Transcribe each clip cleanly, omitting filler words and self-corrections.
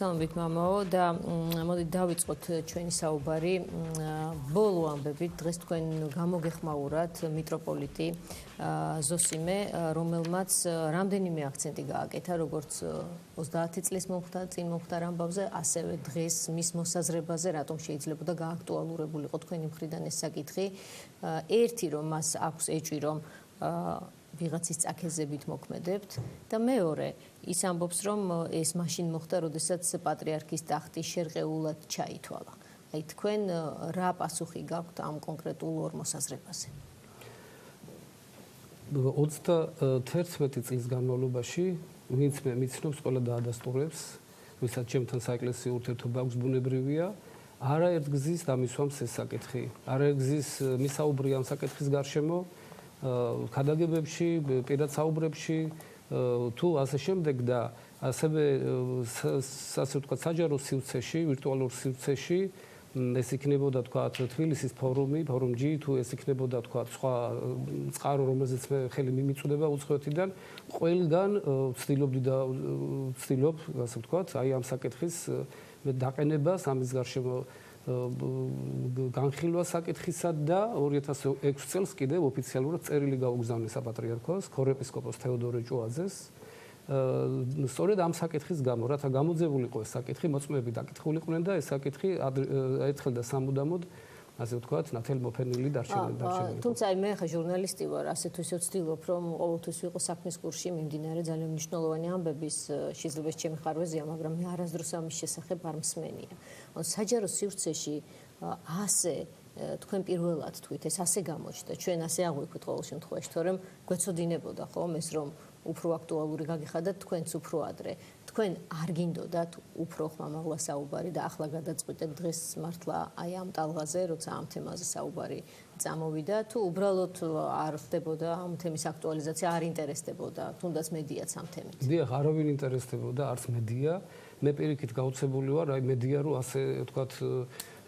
Სამბით მამაო და მოდით დავიწყოთ ჩვენი საუბარი ბოლო ამბებით დღეს თქვენ გამოგეხმაურათ მიტროპოლიტი ზოსიმე რომელმაც რამდენიმე აქცენტი გააკეთა როგორც 30 წლის წინ მომხდარ ამბავზე ასევე დღეს მის მოსაზრებაზე რატომ შეიძლებოდა გააქტუალურებულიყო თქვენი მხრიდან ეს საკითხი ერთი რომ მას აქვს ეჭვი რომ ვიღაცის წაქეზებით მოქმედებთ და მეორე ის ამბობს რომ ეს მაშინ მოხდა როდესაც პატრიარქის ტახტი შერყეულად ჩაითვალა. აი თქვენ რა პასუხი გაქვთ ამ კონკრეტულ ორ მოსაზრებაზე? 31 წლის განმავლობაში ვინც მე მიცნობს ყველა დაადასტურებს ვისაც ჩემთან საეკლესიო ურთიერთობა აქვს ბუნებრივია არაერთ გზის დამისვამს ეს საკითხი არაერთ გზის მისაუბრია ამ საკითხის გარშემო ქადაგებებში, პირად საუბრებში თუ ასე შემდეგ და ასევე ასე ვთქვათ საჯარო სივრცეში, ვირტუალურ სივრცეში ეს იქნებოდა თქვათ თბილისის ფორუმი, ფორუმ-G თუ ეს იქნებოდა თქვათ სხვა წყარო რომელზეც მე ხელი მიმიწვდება უცხოეთიდან ყველგან ვცდილობდი და ვცდილობ ასე ვთქვათ აი ამ საკითხის დაყენებას ამის გარშემო განხილვა საკითხისა და 2006 წელს კიდევ ოფიციალურად წერილი გაუგზავნეს საპატრიარქოს ქორეპისკოპოს თეოდორე ჭუაძეს სწორედ ამ საკითხის გამო რათა გამოძებულიყო ეს საკითხი მოწმეები დაკითხულიყვნენ და ეს საკითხი ერთხელ და სამუდამოდ ასე ვთქვათ ნათელმოფენილი დარჩენილი. თუმცა აი მე ხა ჟურნალისტი ვარ, ასე თუ ისე ვცდილობ რომ ყოველთვის ვიყო საქმის კურსში მიმდინარე ძალიან მნიშვნელოვანი ამბების შეიძლება ჩემი ხარვეზია, მაგრამ მე არასდროს ამის შესახებ არ მსმენია. საჯარო სივრცეში ასე თქვენ პირველად თქვით ეს ასე გამოჩნდა, ჩვენ ასე აღვიქვით ყოველ შემთხვევაში, თორემ გვეცოდინებოდა ხომ ეს რომ უფრო აქტუალური გაგიხადათ თქვენც უფრო ადრე. თქვენ არ გინდოდათ უფრო ხმამაღლა საუბარი და ახლა გადაწყვიტეთ დღეს მართლა აი ამ ტალღაზე, როცა ამ თემაზე საუბარი წამოვიდა, თუ უბრალოდ არ ხდებოდა ამ თემის აქტუალიზაცია, არ ინტერესდებოდა, თუნდაც მედიაც ამ თემით. დიახ, არავინ ინტერესდებოდა, არც მედია. მე პირიქით გაუცებული ვარ, აი მედია რო ასე ვთქვათ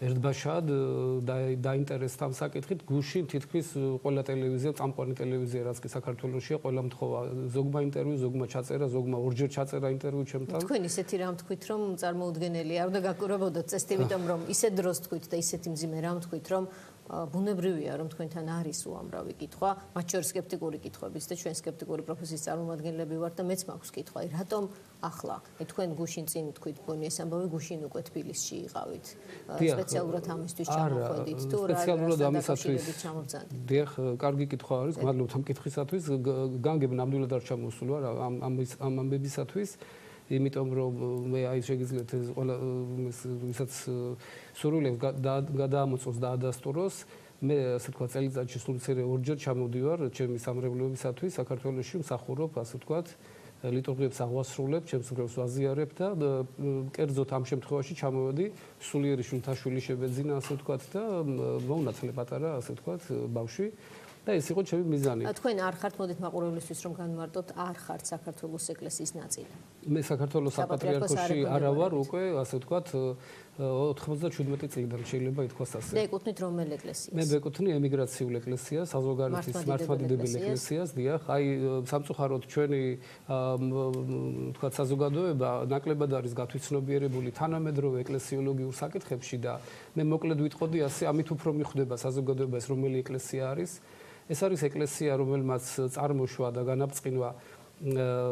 ერთბაშად დაინტერესდა ამ საკითხით, გუშინ თითქმის ყველა ტელევიზია, წამყვანი ტელევიზია რაც კი საქართველოშია, ყველა მთხოვა ზოგმა ინტერვიუ, ზოგმა ჩაწერა, ზოგმა ორჯერ ჩაწერა ინტერვიუ ჩემთან. თქვენ ისეთი რამ თქვით, რომ წარმოუდგენელია, არ უნდა გაკურებოდოთ წესით, იმიტომ რომ ისეთ დროს თქვით და ისეთი მძიმე რამ თქვით, რომ ბუნებრივია რომ თქვენთან არის უამრავი კითხვა, მათ შორის სკეპტიკური კითხვებიც და ჩვენ სკეპტიკური პროფესიის წარმომადგენლები ვართ და მეც მაქვს კითხვა, რატომ ახლა? თქვენ გუშინ წინ თქვით ბონი ეს ამბავი გუშინ უკვე თბილისში იყავით. სპეციალურად ამისთვის ჩამოხვედით თუ რა სპეციალურად ამისათვის ჩამოვძანდით? დიახ, კარგი კითხვა არის, მადლობთ ამ კითხვისათვის. განგებ ნამდვილად არ ჩამოსული ვარ ამ ამბებისათვის. იმიტომ რომ მე აი შეგიძლიათ ეს ყველა ვისაც სურვილებს გადაამოწოს და ადასტუროს მე ასე ვთქვათ წელიწადში სულ მცირე ორჯერ ჩამოვდივარ ჩემი სამრევლოებისათვის საქართველოში მსახურობ ასე ვთქვათ ლიტურგიებს აღვასრულებ ჩემს მგრელს ვაზიარებ და კერძოდ ამ შემთხვევაში ჩამოვედი სულიერი შვილთაშვილი შებეძინა ასე ვთქვათ და მოუნათლე პატარა ასე ვთქვათ ბავშვი და ეს იყო ჩემი მიზანი. თქვენ არ ხართ მოდით მაყურებლისთვის რომ განმარტოთ არ ხართ საქართველოს ეკლესიის ნაწილი. მე საქართველოს საპატრიარქოში არა ვარ უკვე ასე ვთქვათ 97 წლიდან შეიძლება ითქვას ასე. და ეკუთვნით რომელ ეკლესიას? მე ვეკუთვნი ემიგრაციულ ეკლესიას, საზოგადოების მართლმადიდებელ ეკლესიას, დიახ, აი სამწუხაროდ ჩვენი ვთქვათ საზოგადოება ნაკლებად არის გათვითცნობიერებული თანამედროვე ეკლესიოლოგიურ საკითხებში და მე მოკლედ ვიტყოდი ასე, ამით უფრო მიხვდება საზოგადოება ეს რომელი ეკლესია არის. ეს არის ეკლესია, რომელმაც წარმოშვა და განაბრწყინვა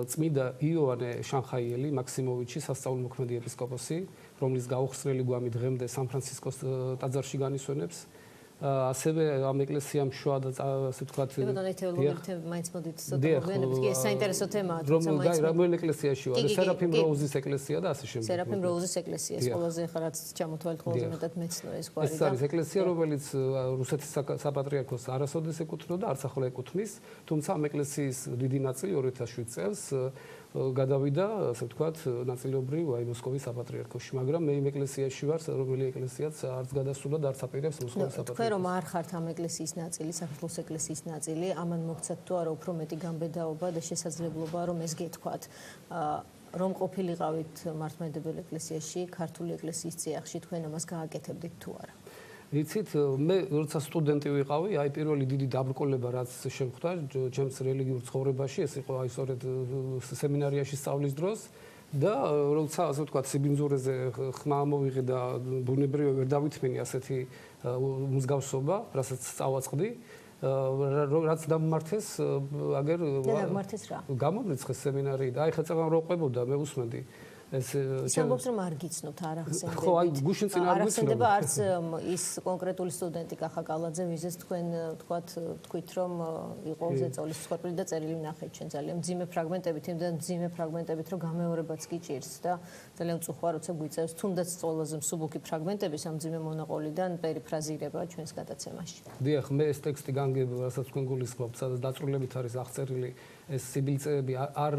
წმინდა იოანე შანხაიელი მაქსიმოვიჩი სასწაულმოქმედი ეპისკოპოსი, რომლის გაუხსნელი გვამი დღემდე სან-ფრანცისკოს ტაძარში განისვენებს. ასევე ამ ეკლესიამ შვა და ასე ვთქვათ მაინც მოდით სოთმოგვიანებით კი ეს საინტერესო თემაა თუმცა მაინც რომელ ეკლესიაში ვარ სერაფიმ როუზის ეკლესია და ასე შემდეგ სერაფიმ როუზის ეკლესია ეს ყველაზე ხა რაც ჩამოთვალეთ ყველაზე მეტად მეცნო ეს გვარი და ეს არის ეკლესია რომელიც რუსეთის საპატრიარქოს არასოდეს ეკუთვნოდა არც ახლა ეკუთვნის თუმცა ამ ეკლესიის დიდი ნაწილი 2007 წელს გადავიდა ასე ვთქვათ ნაწილობრივ აი მოსკოვის საპატრიარქოში მაგრამ მე იმ ეკლესიაში ვარ რომელი ეკლესიაც არც გადასულა და არც აპირებს მოსკოვის საპატრიარქოს რომ არ ხართ ამ ეკლესიის ნაწილი, საქართველოს ეკლესიის ნაწილი, ამან მოგცათ თუ არა უფრო მეტი გამბედაობა და შესაძლებლობა რომ ეს გეთქვათ, რომ ყოფილიყავით მართლმადიდებელ ეკლესიაში, ქართული ეკლესიის წიაღში, თქვენ ამას გააკეთებდით თუ არა? იცით, მე როცა სტუდენტი ვიყავი, აი პირველი დიდი დაბრკოლება რაც შემხვდა ჩემს რელიგიურ ცხოვრებაში, ეს იყო აი სწორედ სემინარიაში სწავლის დროს და როცა ასე ვთქვათ სიბინძურეზე ხმა მოვიღე და ბუნებრივად ვერ დავითმენი ასეთი მსგავსობა, რასაც წავაწყდი, რაც დამმართეს აგერ გამოვრიცხეს სემინარი და აი ხა წაღან რო ყვებოდა მე უსმენდი ეს ამბობს რომ არ გიცნობთ არ ახსენებთ. ხო, აი გუშინ წინ არ ვიცნობ. ახსენდება არც ის კონკრეტული სტუდენტი გახაკალაძე, ვიზეს თქვენ თქვით რომ იყო ზეწოლის სხორპილი და წერილი ნახეთ ჩვენ ძალიან მძიმე ფრაგმენტებით, იმდან მძიმე ფრაგმენტებით რომ გამეორებაც კი ჭირს და ძალიან მწუხვა როცა გვიწევს თუნდაც ყველაზე მსუბუქი ფრაგმენტების ამ მძიმე მონაყოლიდან პერიფრაზირება ჩვენს გადაცემაში. დიახ, მე ეს ტექსტი განგებ, რასაც თქვენ გულისხმობთ, სადაც დაწვრილებით არის აღწერილი ეს სიბილწეები არ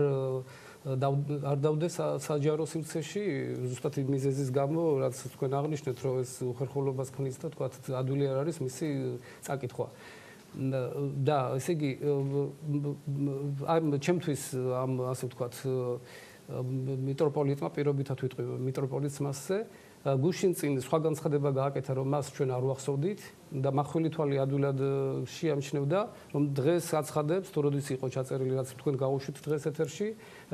დავდეს საჯარო სივრცეში ზუსტად იმ მიზეზის გამო, რაც თქვენ აღნიშნეთ, რომ ეს უხერხულობას ქმნის და თქვა ადვილი არ არის მისი წაკითხვა. და ესე იგი ამ ჩემთვის ამ ასე ვთქვათ მიტროპოლიტმა პირობითად ვიტყვი მიტროპოლიტს მასზე გუშინ წინ სხვა განცხადება გააკეთა რომ მას ჩვენ არ ვახსოვდით და მახვილი თვალი ადვილად შეამჩნევდა რომ დღეს აცხადებს თუ როდის იყო ჩაწერილი რაც თქვენ გაუშვით დღეს ეთერში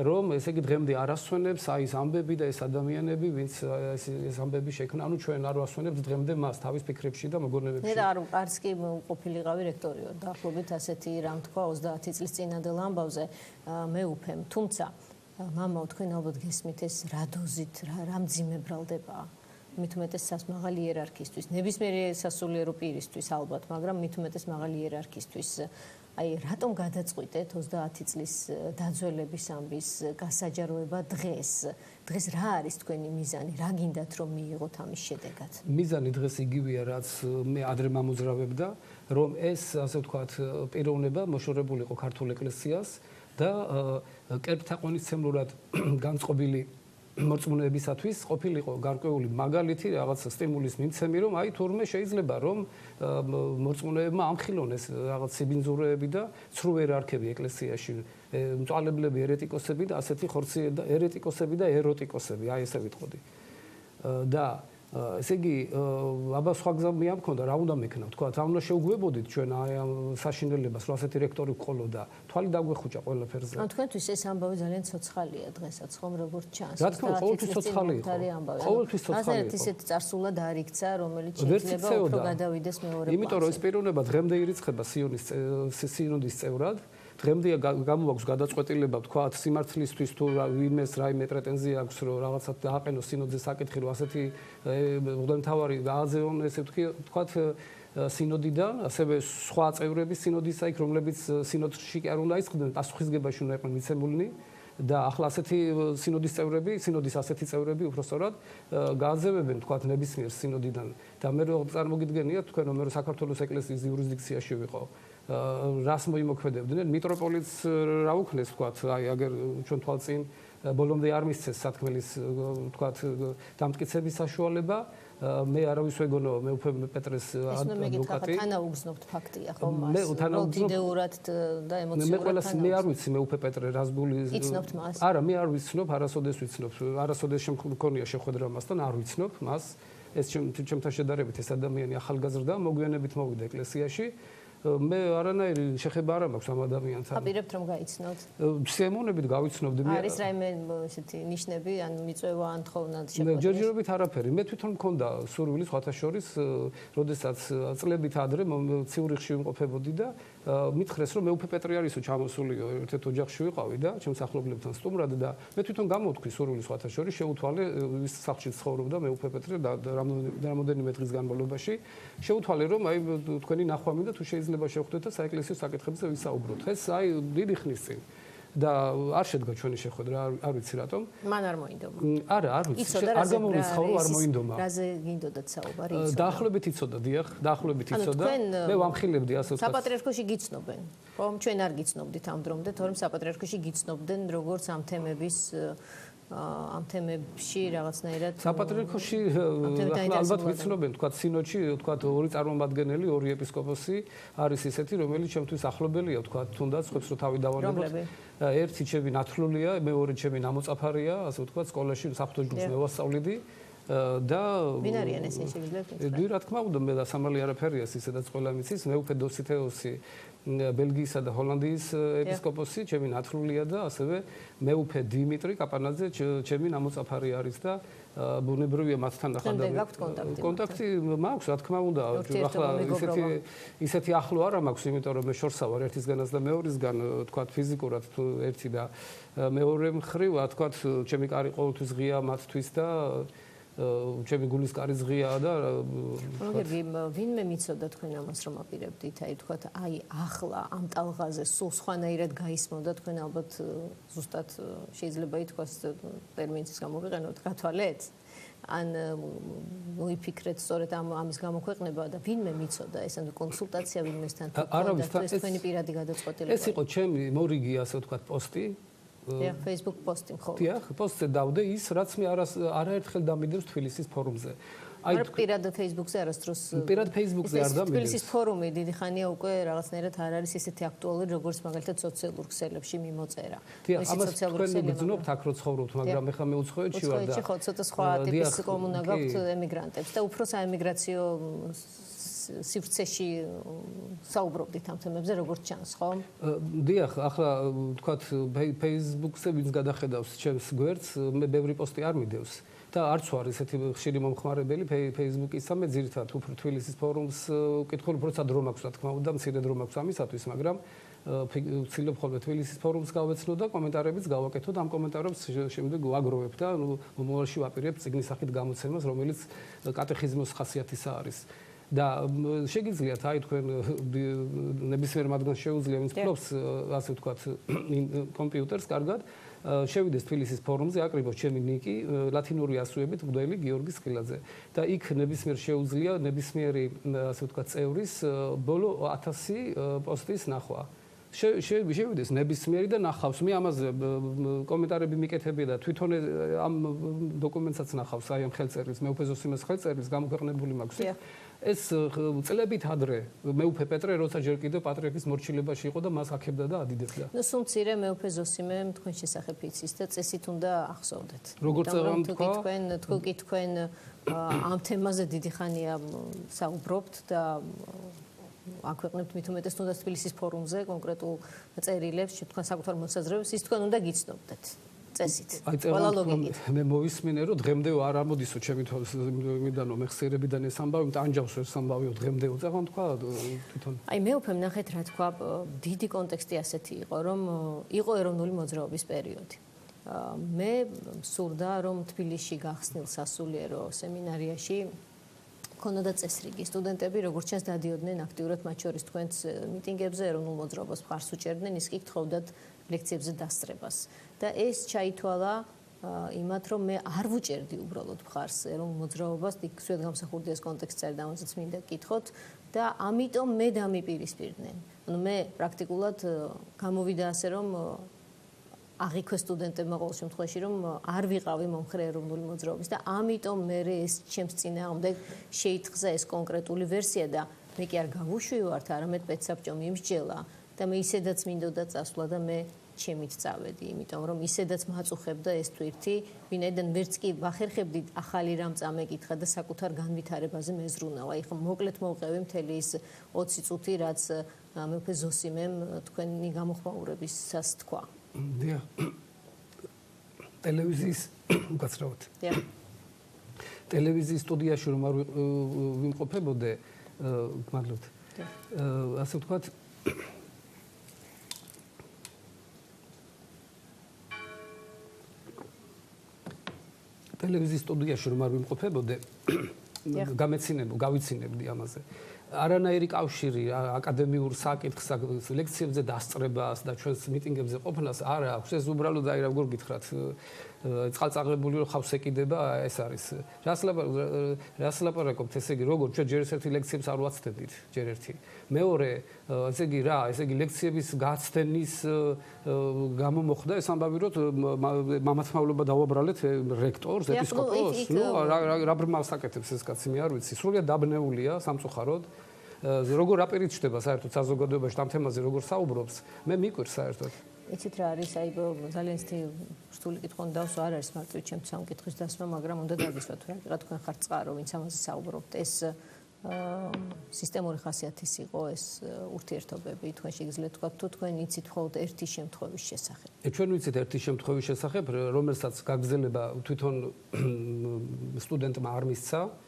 რომ ესე იგი დღემდე არ ასვენებს აი ეს ამბები და ეს ადამიანები ვინც ეს ამბები შექმნა ანუ ჩვენ არ ვასვენებთ დღემდე მას თავის ფიქრებში და მოგონებებში მე არც კი ყოფილიყავი რექტორიო დაახლოებით ასეთი რამ თქვა 30 წლის წინანდელ ამბავზე მეუფემ თუმცა მამა თქვენ ალბათ გესმით ეს რა დოზით რა მძიმე ბრალდებაა მით უმეტეს სასმაღალი იერარქისთვის ნებისმიერი სასულიერო პირისთვის ალბათ მაგრამ მით უმეტეს მაღალი იერარქისთვის აი რატომ გადაწყვიტეთ 30 წლის დაძველების ამბის გასაჯაროება დღეს რა არის თქვენი მიზანი რა გინდათ რომ მიიღოთ ამის შედეგად მიზანი დღეს იგივეა რაც მე ადრე მომოძრავებდა რომ ეს ასე ვთქვათ პიროვნება მოშორებულიყო ქართულ ეკლესიას და კერპთაყვანისმცემლურად განწყობილი მოწმუნეებისათვის ყოფილიყო გარკვეული მაგალითი რაღაც სტიმულის მიმცემი რომ აი თურმე შეიძლება რომ მოწმუნეებმა ამხილონ ეს რაღაც სიბინძურეები და ცრუ ერარქები ეკლესიაში მწვალებლები ერეტიკოსები და ასეთი ხორცი ერეტიკოსები და ეროტიკოსები აი ესე ვიტყოდი და ესე იგი აბა სხვა გზა მე არ მქონდა რა უნდა მექნა თქვა რა უნდა შევგვებოდით ჩვენ აი ამ საშინელებას რომ ასეთი რექტორი გყოლოდა თვალი დაგვეხუჭა ყველაფერზე ან თქვენთვის ეს ამბავი ძალიან ცოცხალია დღესაც ხომ როგორც ჩანს რა თქმა უნდა ყოველთვის ცოცხალი იყო ყოველთვის ცოცხალი იყო ასეთ ისეთ წარსულად არ იქცა რომელიც შეიძლება უფრო გადავიდეს მეორე პლანზე იმიტომ რომ ეს პიროვნება დღემდე ირიცხება სინოდის წევრად დღემდე გამოაქვს გადაწყვეტილება ვთქვათ სიმართლისთვის თუ ვინმეს რაიმე პრეტენზია აქვს რომ რაღაცა დააყენოს სინოდზე საკითხი რომ ასეთი მთავარი გააძევონ ესე ვთქვათ სინოდიდან ასევე სხვა წევრები სინოდის იქ რომლებიც სინოდში კი არ უნდა ისხდნენ პასუხისგებაში უნდა იყვნენ მიცემულნი და ახლა ასეთი სინოდის ასეთი წევრები უბრალოდ გააძევებენ ვთქვათ ნებისმიერ სინოდიდან და მე რო წარმოგიდგენია თქვენ რომ მე საქართველოს ეკლესიის იურისდიქციაში ვიყო რას მოიმოქმედებდნენ მიტროპოლიტს რა უქნეს ვთქვათ აი აგერ ჩვენ თვალწინ ბოლომდე არ მისცეს სათქმელის ვთქვათ დამტკიცების საშუალება მე არავის ვეგონო მეუფე პეტრეს ადვოკატი თანაუგზნობთ ფაქტია ხო მას იდეურად და ემოციურად მე ყველას მე არ ვიცი მეუფე პეტრე რასგული იცნობთ მას არა მე არ ვიცნობ არასოდეს ვიცნობ არასოდეს შემქონია შეხვედრა მასთან არ ვიცნობ მას ეს ჩემთან შედარებით ეს ადამიანი ახალგაზრდა მოგვიანებით მოვიდა ეკლესიაში მე არანაირი შეხება არ მაქვს ამ ადამიანთან. აპირებთ რომ გაიცნოთ? სიამოვნებით გავიცნობდი. არის რაიმე ესეთი ნიშნები, ან მიწვევა, ან თხოვნა შეხვედრა? მე ჯერჯერობით არაფერი. მე თვითონ მქონდა სურვილი სხვათა შორის, როდესაც წლებით ადრე ციურიხში ვიმყოფებოდი და მითხრეს რომ მეუფე პეტრე არისო ჩამოსულიო ერთ-ერთ ოჯახში ვიყავი და ჩემს ახლობლებთან სტუმრად და მე თვითონ გამოვთქვი სურვილი სხვათა შორის შეუთვალე ის სახლში ცხოვრობდა მეუფე პეტრე და რამოდენიმე დღის განმავლობაში შეუთვალე რომ აი თქვენი ნახვა მინდა თუ შეიძლება შევხვდეთ და საეკლესიო საკითხებზე ვისაუბროთ. ეს აი დიდი ხნის წინ და არ შედგა ჩვენი შეხვედრა, არ ვიცი რატომ. მან არ მოინდომა. არა, არ ვიცი. არ გამომრიცხავ, არ მოინდომა. რაზე გინდოდათ საუბარი? დაახლოებით იცოდა, დიახ, დაახლოებით იცოდა. მე ვამხილებდი ასე ვთქვათ. საპატრიარქოში გიცნობენ. ხომ ჩვენ არ გიცნობდით ამ დრომდე, თორემ საპატრიარქოში გიცნობდნენ როგორც ამ თემებში რაღაცნაირად საპატრიარქოში ალბათ ვიცნობენ თქვა სინოდში თქვა ორი წარმომადგენელი ორი ეპისკოპოსი არის ისეთი რომელიც ჩემთვის ახლობელია თქვა თუნდაც ხებს რო თავი დავანებოთ ერთი ჩემი ნათლულია მეორე ჩემი ნამოწაფარია ასე ვთქვა სკოლაში საფრთხე ჯგუფს მევასწავლიდი და ვინ არიან ესე შეგიძლიათ დი რა თქმა უნდა მე სამალი არაფერია ისედაც ყველა მიცის მეუფე დოსითეოსი ბელგიისა და ჰოლანდიის ეპისკოპოსი ჩემი ნათლულია და ასევე მეუფე დიმიტრი კაპანაძე ჩემი ნამოწაფარი არის და ბუნებრივია მათთან ახლა კონტაქტი მაქვს რა თქმა უნდა ახლა ისეთი ახლო არა მაქვს იმიტომ რომ მე შორსა ვარ ერთისგანაც და მეორისგან თქვა ფიზიკურად ერთი და მეორე მხრივ თქვა ჩემი კარი ყოველთვის ღია მათთვის და ჩემი გულის კარი ღიაა და გიორგი ვინმე მიცოდა თქვენ ამას რომ აპირებდით აი თქვა აი ახლა ამ ტალღაზე სულ სხვანაირად გაისმოდა თქვენ ალბათ ზუსტად შეიძლება ითქვას ტერმინის გამოვიყენოთ გათვალეთ ან მოიფიქრეთ სწორედ ამის გამოქვეყნება და ვინმე მიცოდა ეს ანუ კონსულტაცია ვინმესთან თქვენი პირადი გადაწყვეტილება ეს იყო ჩემი მორიგი ასე ვთქვათ პოსტი Facebook პოსტი მხოლოდ. დიახ, პოსტზე დავდე ის, რაც მე არაერთხელ დამიდევს თბილისის ფორუმზე. აი პირად Facebook-ზე არასდროს პირად Facebook-ზე არ დამიდევს. თბილისის ფორუმი დიდი ხანია უკვე რაღაცნაირად არ არის ისეთი აქტუალური, როგორც მაგალითად სოციალურ ქსელებში მიმოწერა. დიახ, ამას თქვენ გძნობთ აქ რო ცხოვრობთ, მაგრამ ეხლა მე უცხოეთში ვარ და უცხოეთში ხო ცოტა სხვა ტიპის კომუნა გაქვთ ემიგრანტებს და უფრო საემიგრაციო სივრცეში საუბრობდით ამ თემებზე როგორც ჩანს, ხო? დიახ, ახლა ვთქვათ Facebook-ზე ვინც გადახედავს ჩემს გვერდს, მე ბევრი პოსტი არ მიდევს და არც ვარ ისეთი ხშირი მომხმარებელი Facebook-ისა, მე ძირითადად უფრო თბილისის ფორუმს ვკითხულ, როცა დრო მაქვს, რა თქმა უნდა, მცირე დრო მაქვს ამისათვის, მაგრამ ვცდილობ ხოლმე თბილისის ფორუმს გავეცნო და კომენტარებიც გავაკეთო და ამ კომენტარებს შემდეგ ვაგროვებ და მომავალში ვაპირებ წიგნის სახით გამოცემას, რომელიც კატეხიზმოს ხასიათისა არის. და შეგიძლიათ აი თქვენ ნებისმიერ მათგანს შეუძლია ვინც ფლობს ასე ვთქვათ კომპიუტერს კარგად შევიდეს თბილისის ფორუმზე აკრიბოს ჩემი ნიკი ლათინური ასოებით მღვდელი გიორგი სხილაძე და იქ ნებისმიერ შეუძლია ნებისმიერი ასე ვთქვათ წევრის ბოლო 1000 პოსტის ნახვა შევიდეს ნებისმიერი და ნახავს მე ამაზე კომენტარები მიკეთებია და თვითონ ამ დოკუმენტსაც ნახავს აი ამ ხელწერილს მეუფე ზოსიმეს ხელწერილს გამოქვეყნებული მაქვს ეს წლებით ადრე მეუფე პეტრე როცა ჯერ კიდევ პატრიარქის მორჩილებაში იყო და მას აქებდა და ადიდებდა. ნუ სულ მცირე მეუფე ზოსიმე თქვენ შესახებ იცის და წესით უნდა ახსოვდეთ. როგორც წევამ თქვა, თქვენ ამ თემაზე დიდი ხანია საუბრობთ და აქვეყნებთ მით უმეტეს თუნდაც თბილისის ფორუმზე კონკრეტულ წერილებს, თქვენ საკუთარ მოსაზრებებს, ის თქვენ უნდა გიცნობდეთ. წესით. ყველა ლოგიკით. მე მოვისმინე რომ დღემდე არ ამოდისო ჩემი მიდანო მეხსიერებიდან ეს ამბავი, ანჯავს ეს ამბავიო დღემდე უწევან თქვა თვითონ. აი მეუფემ ნახეთ რა თქვა, დიდი კონტექსტი ასეთი იყო, რომ იყო ეროვნული მოძრაობის პერიოდი. მე სურდა რომ თბილისში გახსნილ სასულიერო სემინარიაში ქონოდა წესრიგი სტუდენტები როგორც ჩანს დადიოდნენ აქტიურად მათ შორის თქვენს მიტინგებზე ეროვნულ მოძრაობას მხარს უჭერდნენ ის კი გთხოვდათ ლექციებზე დასწრებას და ეს ჩაითვალა იმათ რომ მე არ ვუჭერდი უბრალოდ მხარს ეროვნულ მოძრაობას იქ გამსახურდი ეს კონტექსტი არის და ამასაც მინდა გკითხოთ და ამიტომ მე დამიპირისპირდნენ ანუ მე პრაქტიკულად გამოვიდა ასე რომ აღიქვე სტუდენტებმა ყოველ შემთხვევაში რომ არ ვიყავი მომხრე ეროვნული მოძრაობის და ამიტომ მე ეს ჩემს წინააღმდეგ შეიტყზა ეს კონკრეტული ვერსია და მე კი არ გავუშვივართ არამედ პედსაბჭომ იმსჯელა და მე ისედაც მინდოდა წასვლა და მე ჩემით წავედი იმიტომ რომ ისედაც მაწუხებდა ეს თვირთი ვინაიდან ვერც კი ვახერხებდი ახალი რამ წამეკითხა და საკუთარ განვითარებაზე მეზრუნავ აი ხო მოკლედ მოვყევი მთელი ის 20 წუთი რაც მეუფე ზოსიმემ თქვენი გამოხმაურებისას თქვა დიახ ტელევიზიის უკაცრავად დიახ ტელევიზიის სტუდიაში რომ არ ვიმყოფებოდე მადლობთ ასე ვთქვათ ტელევიზიის სტუდიაში რომ არ ვიმყოფებოდე გავიცინებდი ამაზე არანაირი კავშირი აკადემიურ საკითხს ლექციებზე დასწრებას და ჩვენს მიტინგებზე ყოფნას არ აქვს ეს უბრალოდ აი რა როგორ გითხრათ წყალწაღებული რომ ხავს ეკიდება ეს არის რას ლაპარაკობთ ესე იგი როგორ ჩვენ ჯერ ერთი ლექციებს არ ვაცდებით ჯერ ერთი მეორე ესე იგი რა ესე იგი ლექციების გაცდენის გამო მოხდა ეს ამბავი რომ მამათმავლობა დავაბრალეთ რექტორს ეპისკოპოსს ნუ რა ბრმას აკეთებს ეს კაცი მე არ ვიცი სრულიად დაბნეულია სამწუხაროდ როგორ აპირით ჩდება საერთოდ საზოგადოებაში ამ თემაზე როგორ საუბრობს მე მიკვირს საერთოდ იცით რა არის, აი ძალიან რთული კითხვა დავსვა, არ არის მარტივ ჩემთვის ამ კითხვის დასმა, მაგრამ უნდა დაგისვათ, რა გიყავთ თქვენ ხართ წყარო, ვინც ამაზე საუბრობთ, ეს სისტემური ხასიათის იყო ეს ურთიერთობები, თქვენ შეგიძლიათ თქვა, თუ თქვენ იცით მხოლოდ ერთი შემთხვევის შესახებ. ჩვენ ვიცით ერთი შემთხვევის შესახებ, რომელსაც გაგრძელება თვითონ სტუდენტმა არ მისცა.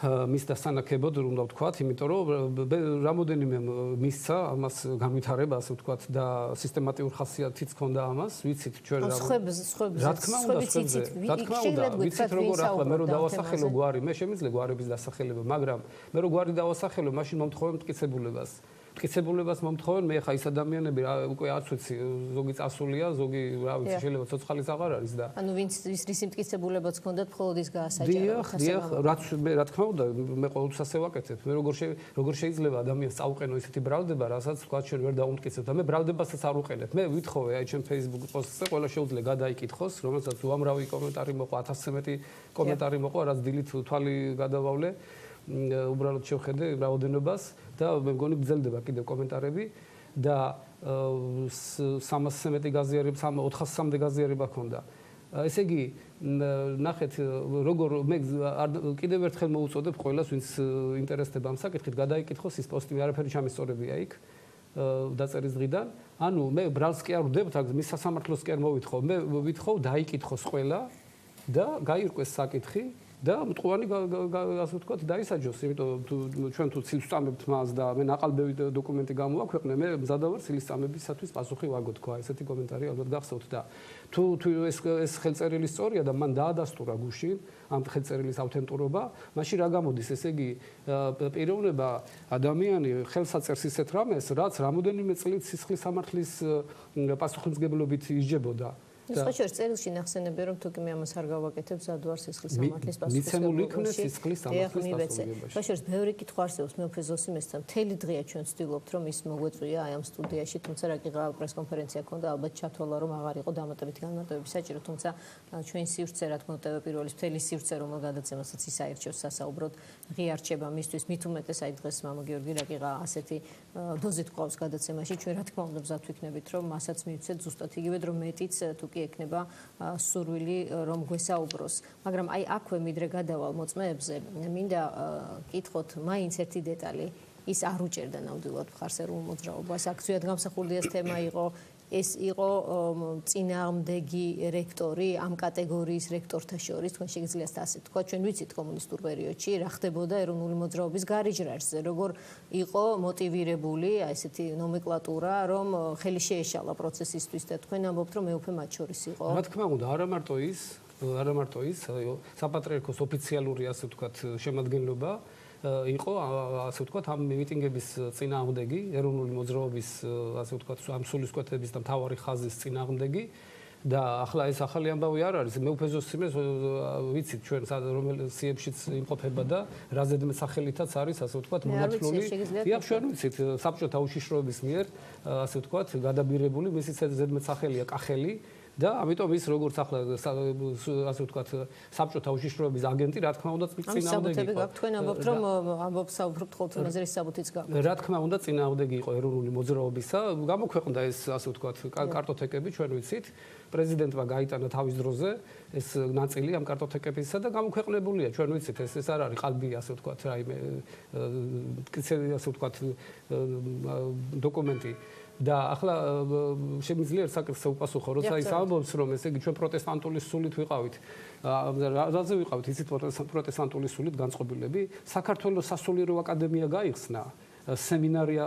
მისდა სანაკებოდ, უნდა ვთქვათ, იმიტომ რომ რამოდენიმე მისცა ამას განვითარება, ასე ვთქვათ, და სისტემატიურ ხასიათიც ჰქონდა ამას, ვიცით ჩვენ რა თქმა უნდა, ვიცით როგორ ახლა მე რო დავასახელო გვარი, მე შემიძლია გვარების დასახელება, მაგრამ მე რო გვარი დავასახელო, მაშინ მომთხოვენ მტკიცებულებას მომთხოვენ, მე ხა ის ადამიანები უკვე არც ვიცი, ზოგი წასულია, ზოგი რა ვიცი, შეიძლება ცოცხალიც აღარ არის და ანუ ვინც რის მტკიცებულებაც ჰქონდათ, მხოლოდ ის გაასაჭირო. დიახ, რა თქმა უნდა, მე ყოველთვის ასე ვაკეთებ. მე როგორ შეიძლება ადამიანს წაუყენო ისეთი ბრალდება, რასაც თქვა ჩვენ ვერ დაუმტკიცებთ და მე ბრალდებასაც არ უყენებ. მე ვითხოვე აი ჩემ Facebook პოსტზე, ყველა შეუძლია გადაიკითხოს, რომელსაც უამრავი კომენტარი მოყვა, 1000-ზე მეტი კომენტარი მოყვა, რაც დილით თვალი გადავავლე. უბრალოდ შევხედე რაოდენობას და მე მგონი გრძელდება კიდევ კომენტარები და 300-ზე მეტი გაზიარება, 400-მდე გაზიარება ჰქონდა. ესე იგი, ნახეთ, როგორ მე კიდევ ერთხელ მოუწოდებ ყველას, ვინც ინტერესდება ამ საკითხით, გადაიკითხოს ის პოსტი, არაფერი ჩამისწორებია იქ დაწერის დღიდან. ანუ მე ბრალს კი არ ვდებთ, მის სასამართლოს კი არ მოვითხოვ. მე ვითხოვ დაიკითხოს ყველა და გაირკვეს საკითხი. და მტყუარი ასე ვთქვათ დაისაჯოს, იმიტომ ჩვენ თუ ცილს წამებთ მას და მე ნაყალბევი დოკუმენტი გამოვაქვეყნე, მე მზადა ვარ ცილის წამებისათვის პასუხი ვაგო თქვა, ესეთი კომენტარი ალბათ გახსოვთ და თუ ეს ხელწერილი სწორია და მან დაადასტურა გუშინ ამ ხელწერილის ავთენტურობა, მაშინ რა გამოდის, ესე იგი პიროვნება ადამიანი ხელს აწერს ისეთ რამეს, რაც რამოდენიმე წლით სისხლის სამართლის პასუხისმგებლობით ისჯებოდა. სხვა წერილში ნახსენები რომ თუ კი მე ამას არ გავაკეთებ ზადვარ სისხლის სამართლის პასუხისმგებლობაში სისხლის სამართლის პასუხისმგებლობაში. სხვა ბევრი კითხვა არსებობს მეუფე ზოსიმესთან. მთელი დღეა ჩვენ ვცდილობთ რომ ის მოგვეწვია აი ამ სტუდიაში, თუმცა რა გიღა პრესკონფერენცია ქონდა, ალბათ ჩათვალა რომ აღარ იყო დამატებითი განმარტებები საჭირო, თუმცა ჩვენ სივრცე რა თქმა უნდა პირველის მთელი სივრცე რომ გადაცემასაც ის აირჩევს სასაუბროდ ღია რჩება მისთვის, მით უმეტეს აი დღეს მამა გიორგი რა გიღა ასეთი დოზით ყავს გადაცემაში, ჩვენ რა თქმა უნდა მზად ვიქნებით რომ მასაც მივცეთ ზუსტად იგივე რომ მეტიც თუ კი ექნება სურვილი რომ გვესაუბროს. მაგრამ აი აქვე მიდრე გადავალ მოწმეებზე, მინდა კითხოთ მაინც ერთი დეტალი, ის არ უჭერდა ნამდვილად მხარს ეროვნულ მოძრაობას. აქციად გამსახურდია თემა იყო, ეს იყო წინააღმდეგი რექტორი ამ კატეგორიის რექტორთა შორის, თქვენ შეგიძლიათ ასე თქვა, ჩვენ ვიცით კომუნისტურ პერიოდში რა ხდებოდა ეროვნული მოძრაობის გარიჯრაშზე, როგორ იყო მოტივირებული ესეთი ნომენკლატურა, რომ ხელი შეეშალა პროცესისთვის და თქვენ ამბობთ, რომ მეუფე მათ შორის იყო. რა თქმა უნდა, არა მარტო ის, საპატრიარქოს ოფიციალური ასე ვთქვათ შემადგენლობა იყო ასე ვთქვათ ამ მიტინგების წინააღმდეგი, ეროვნული მოძრაობის ასე ვთქვათ ამ სულისკვეთების და მთავარი ხაზის წინააღმდეგი და ახლა ეს ახალი ამბავი არ არის. მეუფე ზოსიმეს ვიცით ჩვენ რომელ სიებშიც იმყოფება და რა ზედმეტსახელითაც არის ასე ვთქვათ მონათლული. დიახ, ჩვენ ვიცით საბჭოთა უშიშროების მიერ ასე ვთქვათ გადაბირებული მისი ზედმეტსახელია კახელი. და ამიტომ ის როგორც ახლა ასე ვთქვათ საბჭოთა უშიშროების აგენტი, რა თქმა უნდა წინააღმდეგი იყო. ამბობთ თქვენ ამბობთ რომ ამბობს საუბრობთ ხოლმე იმაზე რის საბუთიც გაქვს. რა თქმა უნდა წინააღმდეგი იყო ეროვნული მოძრაობისა, გამოქვეყნდა ეს ასე ვთქვათ კარტოთეკები, ჩვენ ვიცით, პრეზიდენტმა გაიტანა თავის დროზე ეს ნაწილი ამ კარტოთეკებისა და გამოქვეყნებულია, ჩვენ ვიცით, ეს არ არის ყალბი ასე ვთქვათ, რაიმე ასე ვთქვათ დოკუმენტი. და ახლა შემიძლია საკითხზე უპასუხო, როცა ის ამბობს, რომ ესე იგი ჩვენ პროტესტანტული სულით ვიყავით. რაზე ვიყავით, იცით პროტესტანტული სულით განწყობილები? საქართველოს სასულიერო აკადემია გაიხსნა, სემინარია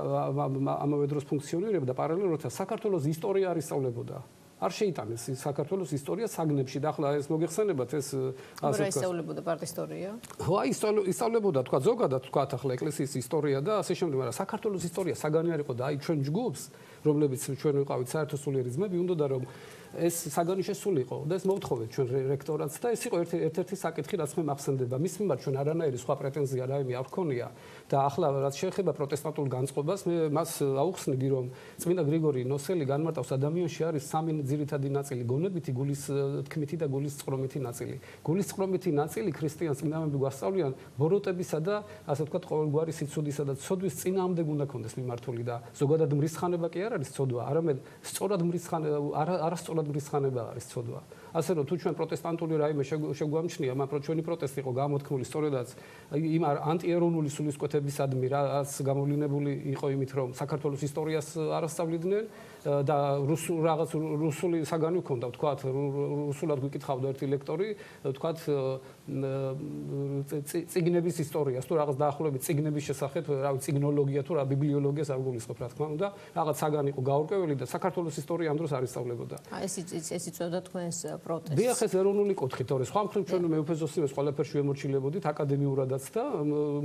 ამავე დროს ფუნქციონირებდა და პარალელურად საქართველოს ისტორია არ ისწავლებოდა. არ შეიტანეს საქართველოს ისტორია საგნებში და ახლა ეს მოგეხსენებათ ეს ასე ვთქვათ. ისწავლებოდა პარტისტორია? ხო, აი ისწავლებოდა თქვა ზოგადად თქვა ახლა ეკლესიის ისტორია და ასე შემდეგ, მაგრამ საქართველოს ისტორია საგანი არ იყო და აი ჩვენ ჯგუფს, რომლებიც ჩვენ ვიყავით საერთო სულიერი ძმები, უნდოდა რომ ეს საგანი შესულიყო და ეს მოვთხოვეთ ჩვენ რექტორატს და ეს იყო ერთ-ერთი საკითხი, რაც მე მახსენდება. მის მიმართ ჩვენ არანაირი სხვა პრეტენზია რაიმე არ გქონია და ახლა რაც შეეხება პროტესტანტულ განწყობას, მე მას აუხსნიდი, რომ წმინდა გრიგორი ნოსელი განმარტავს ადამიანში არის სამი ძირითადი ნაწილი, გონებითი, გულისთქმითი და გულისწყრომითი ნაწილი. გულისწყრომითი ნაწილი ქრისტიანს წმინდანები გვასწავლიან ბოროტებისა და ასე ვთქვათ ყოველგვარი სიცოდისა და ცოდვის წინააღმდეგ უნდა ქონდეს მიმართული და ზოგადად მრისხანება კი არ არის ცოდვა, არამედ არასწორად მრისხანება არის ცოდვა. ასე რომ თუ ჩვენ პროტესტანტული რაიმე შეგვამჩნია, მაგრამ ჩვენი პროტესტი იყო გამოთქმული სწორედაც იმ ანტიეროვნული სულისკვეთებისადმი, რაც გამოვლინებული იყო იმით, რომ საქართველოს ისტორიას არ ასწავლიდნენ და რუსული საგანი ჰქონდა, ვთქვათ, რუსულად გვიკითხავდა ერთი ლექტორი, ვთქვათ, წიგნების ისტორიას თუ რაღაც დაახლოებით წიგნების შესახებ, რავი, წიგნოლოგია თუ რა ბიბლიოლოგიას არ გულისხმობ, რა თქმა უნდა, რაღაც საგანი იყო გაურკვეველი და საქართველოს ისტორია ამ დროს არ ისწავლებოდა. ეს იწვევდა თქვენს პროტესტს. დიახ, ეს ეროვნული კუთხე, თორე სხვა მხრივ ჩვენ მეუფე ზოსიმეს ყველაფერში ვემორჩილებოდით აკადემიურადაც და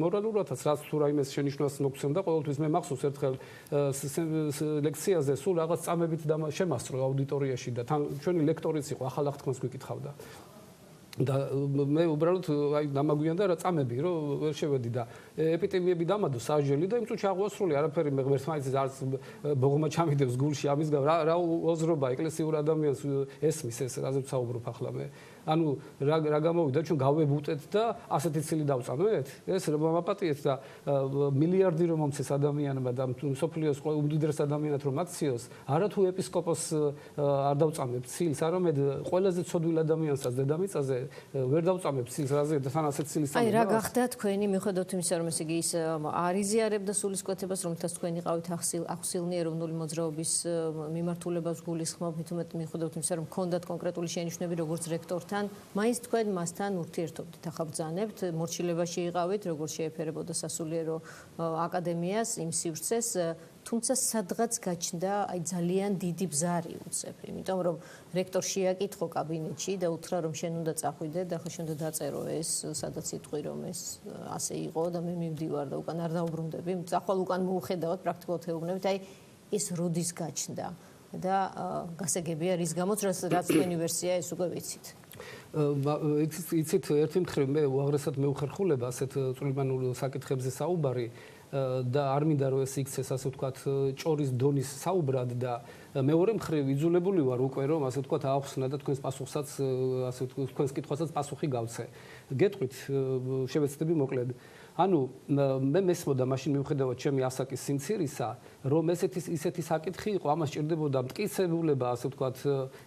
მორალურადაც, რაც თუ რაიმეს შენიშვნას მოგცემდა, ყოველთვის მე მახსოვს ერთხელ ლექციაზე სულ რაღაც წამებით შემასწრო აუდიტორიაში და თან ჩვენი ლექტორიც იყო, ახალ აღთქმას გვიკითხავდა. და მე უბრალოდ აი დამაგვიანდა რა წამები რომ ვერ შევედი და ეპიდემიები დამადო საჟელი და იმ წუთში აღვასრული არაფერი მე ღმერთმაიცის არც ბოღმა ჩამიდევს გულში ამის რა ოზრობა ეკლესიურ ადამიანს ესმის ეს რაზეც საუბრობ ახლა მე ანუ რა გამოვიდა ჩვენ გავებუტეთ და ასეთი ცილი დავწამეთ ეს რომ მაპატიეთ და მილიარდი რომ მომცეს ადამიანმა და სოფლიოს უდიდეს ადამიანად რომ აქციოს არა თუ ეპისკოპოს არ დავწამებ ცილს არამედ ყველაზე ცოდვილ ადამიანსაც დედამიწაზე ვერ დავწამებ ცილს რაზე და თან ასეთ ცილის აი რა გახდა თქვენი მიუხედავად იმისა რომ ესე იგი ის არ იზიარებდა სულისკვეთებას რომელთაც თქვენ იყავით ახსილნი ეროვნული მოძრაობის მიმართულებას გულისხმობ მithumet მიუხედავად იმისა რომ ქონდათ კონკრეტული შენიშვნები როგორც რექტორთან მაინც თქვენ მასთან ურთიერთობდით ახალბრძანებთ მორჩილებაში იყავით როგორც შეეფერებოდა სასულიერო აკადემიას იმ სივრცეს თუმცა სადღაც გაჩნდა აი ძალიან დიდი ბზარი უცებ იმიტომ რომ რექტორ შეაკითხო კაბინეტში და უთხრა რომ შენ უნდა წახვიდე და ახლა შენ უნდა დაწერო ეს სადაც იტყვი რომ ეს ასე იყო და მე მივდივარ და უკან არ დაუბრუნდები ახლა უკან მოუხედავთ პრაქტიკულად ეუბნებით აი ეს როდის გაჩნდა და გასაგებია რის გამოც რაც თქვენი ვერსია ეს უკვე ვიცით იცით ერთი მხრივ მე უაღრესად მეუხერხულება ასეთ წვრილმანულ საკითხებზე საუბარი და არ მინდა რომ ეს იქცეს ასე ვთქვათ ჭორის დონის საუბრად და მეორე მხრივ იძულებული ვარ უკვე რომ ასე ვთქვათ აახსნა და თქვენს პასუხსაც ასე თქვენს კითხვასაც პასუხი გავცე. გეტყვით შევეცდები მოკლედ. ანუ მე მესმოდა მაშინ მიუხედავად ჩემი ასაკის სიმცირისა რომ ისეთი საკითხი იყო ამას ჭირდებოდა მტკიცებულება ასე ვთქვათ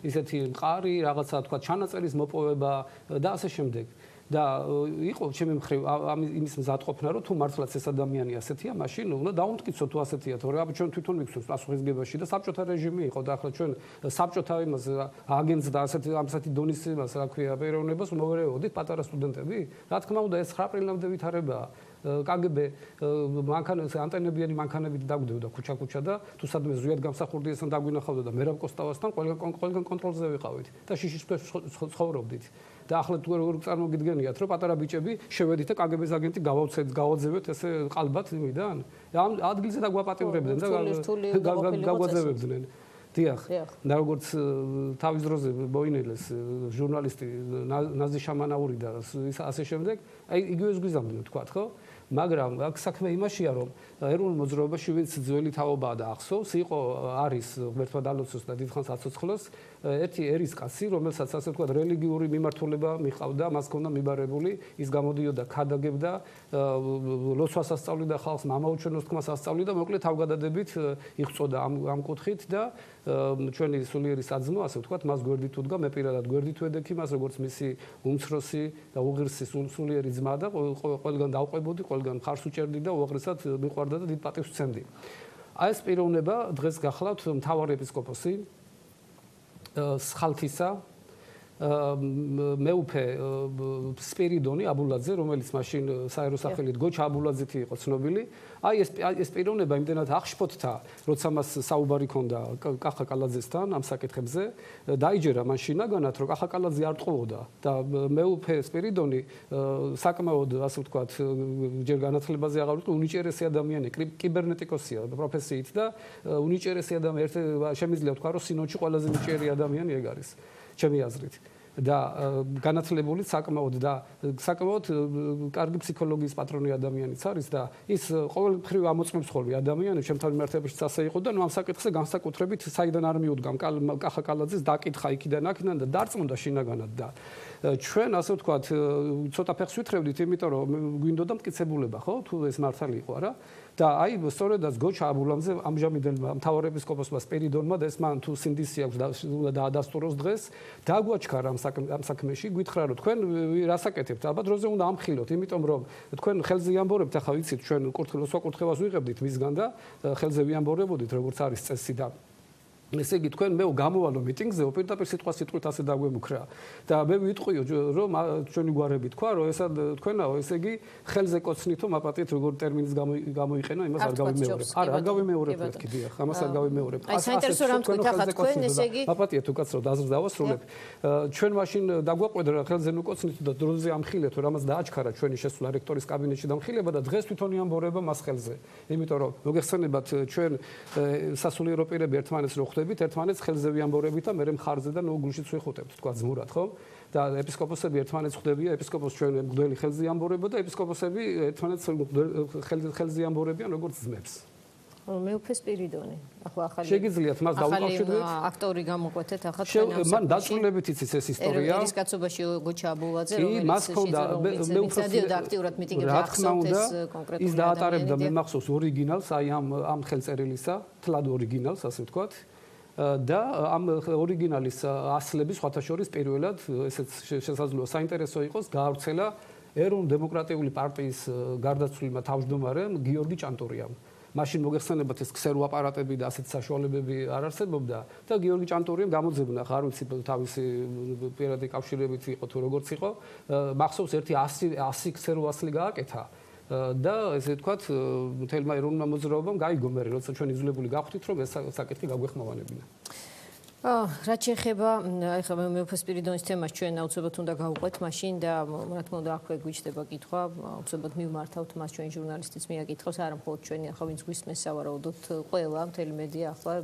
ისეთი მყარი რაღაცა ვთქვათ ჩანაწერის მოპოვება და ასე შემდეგ. და იყო ჩემი მხრივ იმის მზადყოფნა რომ თუ მართლაც ეს ადამიანი ასეთია მაშინ უნდა დაუმტკიცო თუ ასეთია თორე აბა ჩვენ თვითონ მიგცემს პასუხისგებაში და საბჭოთა რეჟიმი იყო და ახლა ჩვენ საბჭოთა იმას აგენტს და ასეთი დონის იმას რა ქვია პიროვნებას მოვერეოდით პატარა სტუდენტები რა თქმა უნდა ეს 9 აპრილამდე ვითარებაა კგბ მანქანაზე ანტენებიანი მანქანებით დაგვდევდა ქუჩა და თუ სადმე ზვიად გამსახურდიესთან დაგვინახავდა და მერაბ კოსტავასთან ყველგან კონტროლზე ვიყავით და შიშის ცხოვრობდით და ახლა თუ როგორ წარმოგიდგენიათ რომ პატარა ბიჭები შევედით და კგბ-ს აგენტი გავაძევთ ესე ყალბად იმიდან ამ ადგილზე დაგვაპატიმრებდნენ და გაგვაძევებდნენ დიახ და როგორც თავის დროზე მოინელეს ჟურნალისტი ნაზი შამანაური და ასე შემდეგ აი იგივეს გვიზამდნენ თქვა ხო მაგრამ აქ საქმე იმაშია რომ ეროვნულ მოძრაობაში ვინც ძველი თაობაა და ახსოვს იყო არის ღმერთმა დალოცოს და დიდხანს აცოცხლოს ერთი ერისკაცი რომელსაც ასე ვთქვათ რელიგიური მიმართულება მიჰყავდა მას ჰქონდა მიბარებული ის გამოდიოდა ქადაგებდა ლოცვას ასწავლიდა ხალხს მამაუჩვენოს თქმას ასწავლიდა მოკლედ თავგადადებით იღვწოდა ამ კუთხით და ჩვენი სულიერი საძმო ასე ვთქვათ მას გვერდით უდგა მე პირადად გვერდით ვედექი მას როგორც მისი უმცროსი და უღირსი სულიერი ძმა და ყველგან დავყვებოდი ყველგან მხარს უჭერდი და უაღრესად მიყვარდა და დიდ პატივს ვცემდი. აი ეს პიროვნება დღეს გახლავთ მთავარი ეპისკოპოსი სხალთისა მეუფე სპირიდონი აბულაძე რომელიც მაშინ საერო სახელით გოჩა აბულაძეთი იყო ცნობილი აი ეს პიროვნება იმდენად აღშფოთთა როცა მას საუბარი ჰქონდა კახა კალაძესთან ამ საკითხებზე დაიჯერა მან შინაგანად რომ კახა კალაძე არ ტყუოდა და მეუფე სპირიდონი საკმაოდ ასე ვთქვათ ჯერ განათლებაზე აღარ ვიტყვი უნიჭერესი ადამიანი კიბერნეტიკოსია პროფესიით და უნიჭერესი ადამიანი ერთ შემიძლია ვთქვა რომ სინოდში ყველაზე ნიჭიერი ადამიანი ეგ არის ჩემი აზრით და განათლებული საკმაოდ და საკმაოდ კარგი ფსიქოლოგიის პატრონი ადამიანიც არის და ის ყოველმხრივ ამოწმებს ხოლმე ადამიანებს ჩემთან მიმართებაშიც ასე იყო და ამ საკითხზე განსაკუთრებით საიდან არ მიუდგამ კახაკალაძის დაკითხა იქიდან აქედან და დარწმუნდა შინაგანად და ჩვენ ასე ვთქვათ ცოტა ფეხს ვითხრევდით იმიტომ რომ გვინდოდა მტკიცებულება ხო თუ ეს მართალი იყო არა და აი სწორედაც გოჩა აბულამზე ამჟამინდელმა მთავარ ეპისკოპოსმა სპირიდონმა და ეს მან თუ სინდისი აქვს და უნდა დაადასტუროს დღეს დაგვაჩქარა ამ საქმეში გითხრა რომ თქვენ რას აკეთებთ ალბათ დროზე უნდა ამხილოთ იმიტომ რომ თქვენ ხელზე იამბორებთ ახლა ვიცით ჩვენ კურთხევას ვიღებდით მისგან და ხელზე ვიამბორებოდით როგორც არის წესი და ესე იგი თქვენ მე გამოვალო მიტინგზე პირდაპირ სიტყვით ასე დაგვემუქრა და მე ვიტყვიო რომ ჩვენი გვარები თქვა რომ ესა თქვენაო ესე იგი ხელზე კოცნითო მაპატიეთ როგორ ტერმინის გამოიყენა იმას არ გავიმეორებ არა არ გავიმეორებ მეთქი დიახ ამას არ გავიმეორებ აი საინტერესო რამ თქვით ახლა თქვენ ესე იგი მაპატიეთ უკაცრავ დავასრულებ ჩვენ მაშინ დაგვაყვედრა ხელზე ნუ კოცნითო და დროზე ამხილეთო რამაც დააჩქარა ჩვენი შესვლა რექტორის კაბინეტში დამხილება და დღეს თვითონ იამბორება მას ხელზე იმიტომ რომ მოგეხსენებათ ჩვენ სასულიერო პირები ერთმანეთს რო ერთმანეთს ხელზე ვიამბორებით და მე მხარზე და ნუ გულშიც ვიხუტებთ თქვა ძმურად ხო და ეპისკოპოსები ერთმანეთს ხვდებიან ეპისკოპოსს ჩვენ მღვდელი ხელზე იამბორება და ეპისკოპოსები ერთმანეთს ხელზე იამბორებიან როგორც ძმებს მეუფე სპირიდონი ახლა ახალი შეგიძლიათ მას დაუკავშირდეთ აქტორი გამოყვეთეთ ახლა თქვენ მან დაწვრილებით იცის ეს ისტორია ერის კაცობაში გოჩა აბულაძე რომელიც მეუფე და აქტიურად მიტინგებს ახსოვთ ეს კონკრეტული ის დაატარებდა მე მახსოვს ორიგინალს აი ამ ხელწერილისა თლად ორიგინალს ასე ვთქვათ და ამ ორიგინალის ასლების სხვათა შორის პირველად ესეც შესაძლოა საინტერესო იყოს გაავრცელა ეროვნულ-დემოკრატიული პარტიის გარდაცვლილმა თავმჯდომარემ გიორგი ჭანტურიამ მაშინ მოგეხსენებათ ეს ქსერუ აპარატები და ასეთ საშუალებები არ არსებობდა და გიორგი ჭანტურიამ გამოძებნა ხარ ვიცი თავისი პირადი კავშირებით იყო თუ როგორც იყო მახსოვს ერთი 100 ქსერუ ასლი გააკეთა და ესე ვთქვათ მთელმა ეროვნულმა მოძრაობამ გაიგო მე როცა ჩვენ იძულებული გავხდით რომ ეს საკითხი გაგვეხმოვანებინა რაც შეეხება ახლა მეუფე სპირიდონის თემას ჩვენ აუცილებლად უნდა გავუყვეთ მაშინ და რა თქმა უნდა აქვე გვიჩნდება კითხვა აუცილებლად მივმართავთ მას ჩვენ ჟურნალისტიც მიაკითხავს არა მხოლოდ ჩვენი ახლა ვინც გვისმენს სავარაუდოდ ყველა მთელი მედია ახლა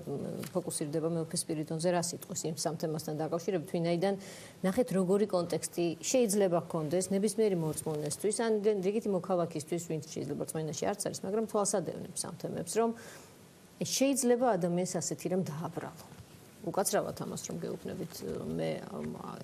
ფოკუსირდება მეუფე სპირიდონზე რა სიტყვის იმ სამ თემასთან დაკავშირებით ვინაიდან ნახეთ როგორი კონტექსტი შეიძლება ჰქონდეს ნებისმიერი მორწმუნესთვის ან რიგითი მოქალაქისთვის ვინც შეიძლება რწმენაში არც არის მაგრამ თვალსადევნებს ამ თემებს რომ შეიძლება ადამიანს ასეთი რამ დააბრალო უკაცრავად ამას რომ გეუბნებით მე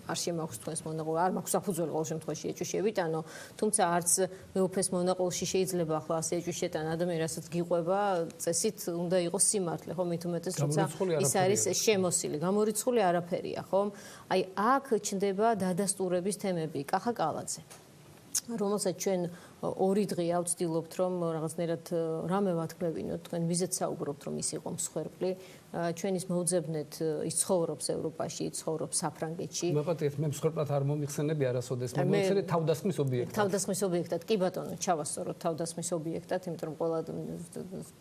არ შემაქვს თქვენს მონაყოლში არ მაქვს საფუძველი ყოველ შემთხვევაში ეჭვშებით ანუ თუმცა არც მეუფეს მონაყოლში შეიძლება ახლა ასე ეჭვშეთ ან ადამიანი რასაც გიყვება წესით უნდა იყოს სიმართლე ხო მით უმეტეს როცა ის არის შემოსილი გამორიცხული არაფერია ხო აი აქ ჩნდება დადასტურების თემები კახაკალაძე რომელსაც ჩვენ ორი დღეა ვცდილობთ რომ რაღაცნაირად რამე ვათქმევინოთ თქვენ ვიზეთ საუბრობთ რომ ის იყო მსხვერპლი ჩვენის მოუძებნეთ ის ცხოვრობს ევროპაში ცხოვრობს საფრანგეთში მოგეთეთ მე მსხვერპლად არ მომიხსენები არასოდეს მომიხსენე თავდასხმის ობიექტად თავდასხმის ობიექტად კი ბატონო ჩავასწოროთ თავდასხმის ობიექტად იმიტომ რომ ყველა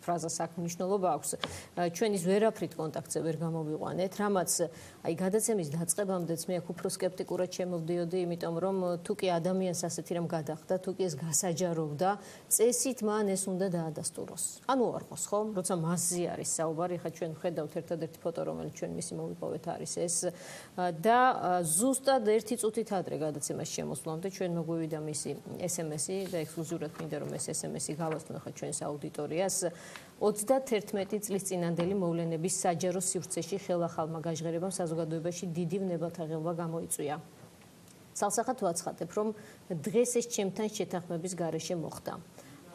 ფრაზას აქ მნიშვნელობა აქვს ჩვენის ვერაფრით კონტაქტზე ვერ გამოვიყვანეთ რამაც აი გადაცემის დაწყებამდეც მე აქ უფრო სკეპტიკურად შემოვდიოდი იმიტომ რომ თუ კი ადამიანს ასეთი რამ გადახდა თუ კი ეს გასაჯაროვდა წესით მან ეს უნდა დაადასტუროს ანუ უარყოს ხო როცა მასზე არის საუბარი ხა ჩვენ ხედავთ ერთადერთი ფოტო რომელიც ჩვენ მისი მოვიპოვეთ არის ეს და ზუსტად ერთი წუთით ადრე გადაცემას შემოსვლამდე ჩვენ მოგვივიდა მისი SMS-ი და ექსკლუზიურად მინდა რომ ეს SMS-ი გავასწრო ხა ჩვენს აუდიტორიას 31 წლის წინანდელი მოვლენების საჯარო სივრცეში ხელახალმა გაჟღერებამ საზოგადოებაში დიდი ვნებათაღელვა გამოიწვია ცალსახად ვაცხადებ რომ დღეს ეს ჩემთან შეთანხმების გარეშე მოხდა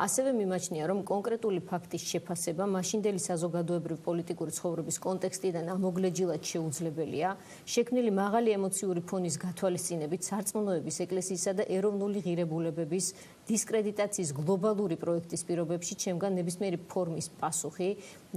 ასევე მიმაჩნია რომ კონკრეტული ფაქტის შეფასება მაშინდელი საზოგადოებრივი პოლიტიკური ცხოვრების კონტექსტიდან ამოგლეჯილად შეუძლებელია შექმნილი მაღალი ემოციური ფონის გათვალისწინებით სარწმუნოების ეკლესიისა და ეროვნული ღირებულებების დისკრედიტაციის გლობალური პროექტის პირობებში ჩემგან ნებისმიერი ფორმის პასუხი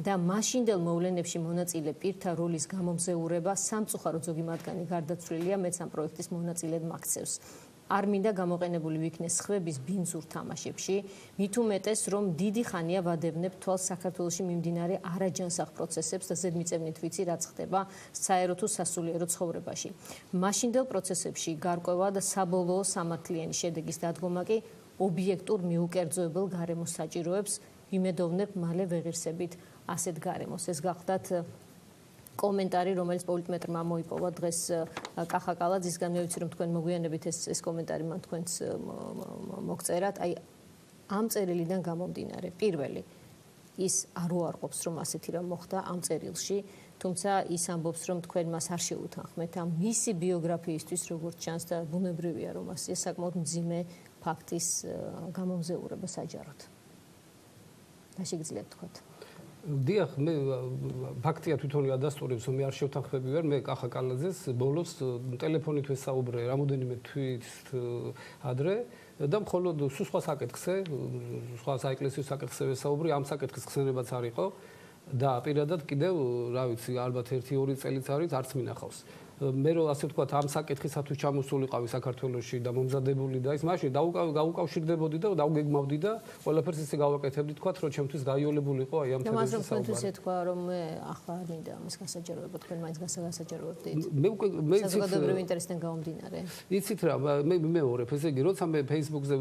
და მაშინდელ მოვლენებში მონაწილე პირთა როლის გამომზეურება სამწუხაროდ ზოგი მათგანი გარდაცვლილია მეც ამ პროექტის მონაწილედ მაქცევს არ მინდა გამოყენებული ვიქნეს სხვების ბინძურ თამაშებში, მით უმეტეს, რომ დიდი ხანია ვადევნებ თვალს საქართველოში მიმდინარე არაჯანსაღ პროცესებს და ზედმიწევნით ვიცი, რაც ხდება საერო თუ სასულიერო ცხოვრებაში. მაშინდელ პროცესებში გარკვევა და საბოლოო სამართლიანი შედეგის დადგომა კი ობიექტურ მიუკერძოებელ გარემოს საჭიროებს, ვიმედოვნებ მალე ვეღირსებით ასეთ გარემოს. ეს გახლდათ კომენტარი, რომელიც პოლიტმეტრმა მოიპოვა დღეს კახაკალაძისგან, მე ვიცი რომ თქვენ მოგვიანებით ეს კომენტარი მან თქვენს მოგწერათ. აი ამ წერილიდან გამომდინარე, პირველი ის არ უარყოფს რომ ასეთი რამ მოხდა ამ წერილში, თუმცა ის ამბობს რომ თქვენ მას არ შეუთანხმეთ ამ მისი ბიოგრაფიისთვის როგორც ჩანს და ბუნებრივია რომ ეს საკმაოდ მძიმე ფაქტის გამომზეურება საჯაროდ. და შეგიძლიათ თქვათ. დიახ, მე ფაქტია თვითონი ადასტურებს, რომ მე არ შევთანხმები ვარ, მე კახაკალაძეს ბოლოს ტელეფონით ვესაუბრე რამოდენიმე თვით ადრე და მხოლოდ სხვა საკითხზე, სხვა საეკლესიო საკითხზე ვესაუბრე, ამ საკითხის ხსენებაც არ იყო და პირადად კიდევ, რა ვიცი, ალბათ 1-2 წელიც არის, არც მინახავს. მე რო ასე ვთქვათ, ამ საკითხისათვის ჩამოსულიყავი საქართველოში და მომზადებული და ის მაშინ გაუკავშირდებოდი და დავგეგმავდი და ყველაფერს ისე გავაკეთებდი, თქვათ, რომ ჩემთვის გაიოლებულიყო აი ამ თემაზე საუბარი. თქვენთვის ეთქვა, რომ მე ახლა არ მინდა ამის გასაჯაროება, თქვენ მაინც გასაჯაროებდით. მე საზოგადოებრივი ინტერესიდან გამომდინარე. იცით რა, მე მეორებ, ესე იგი, როცა მე Facebook-ზე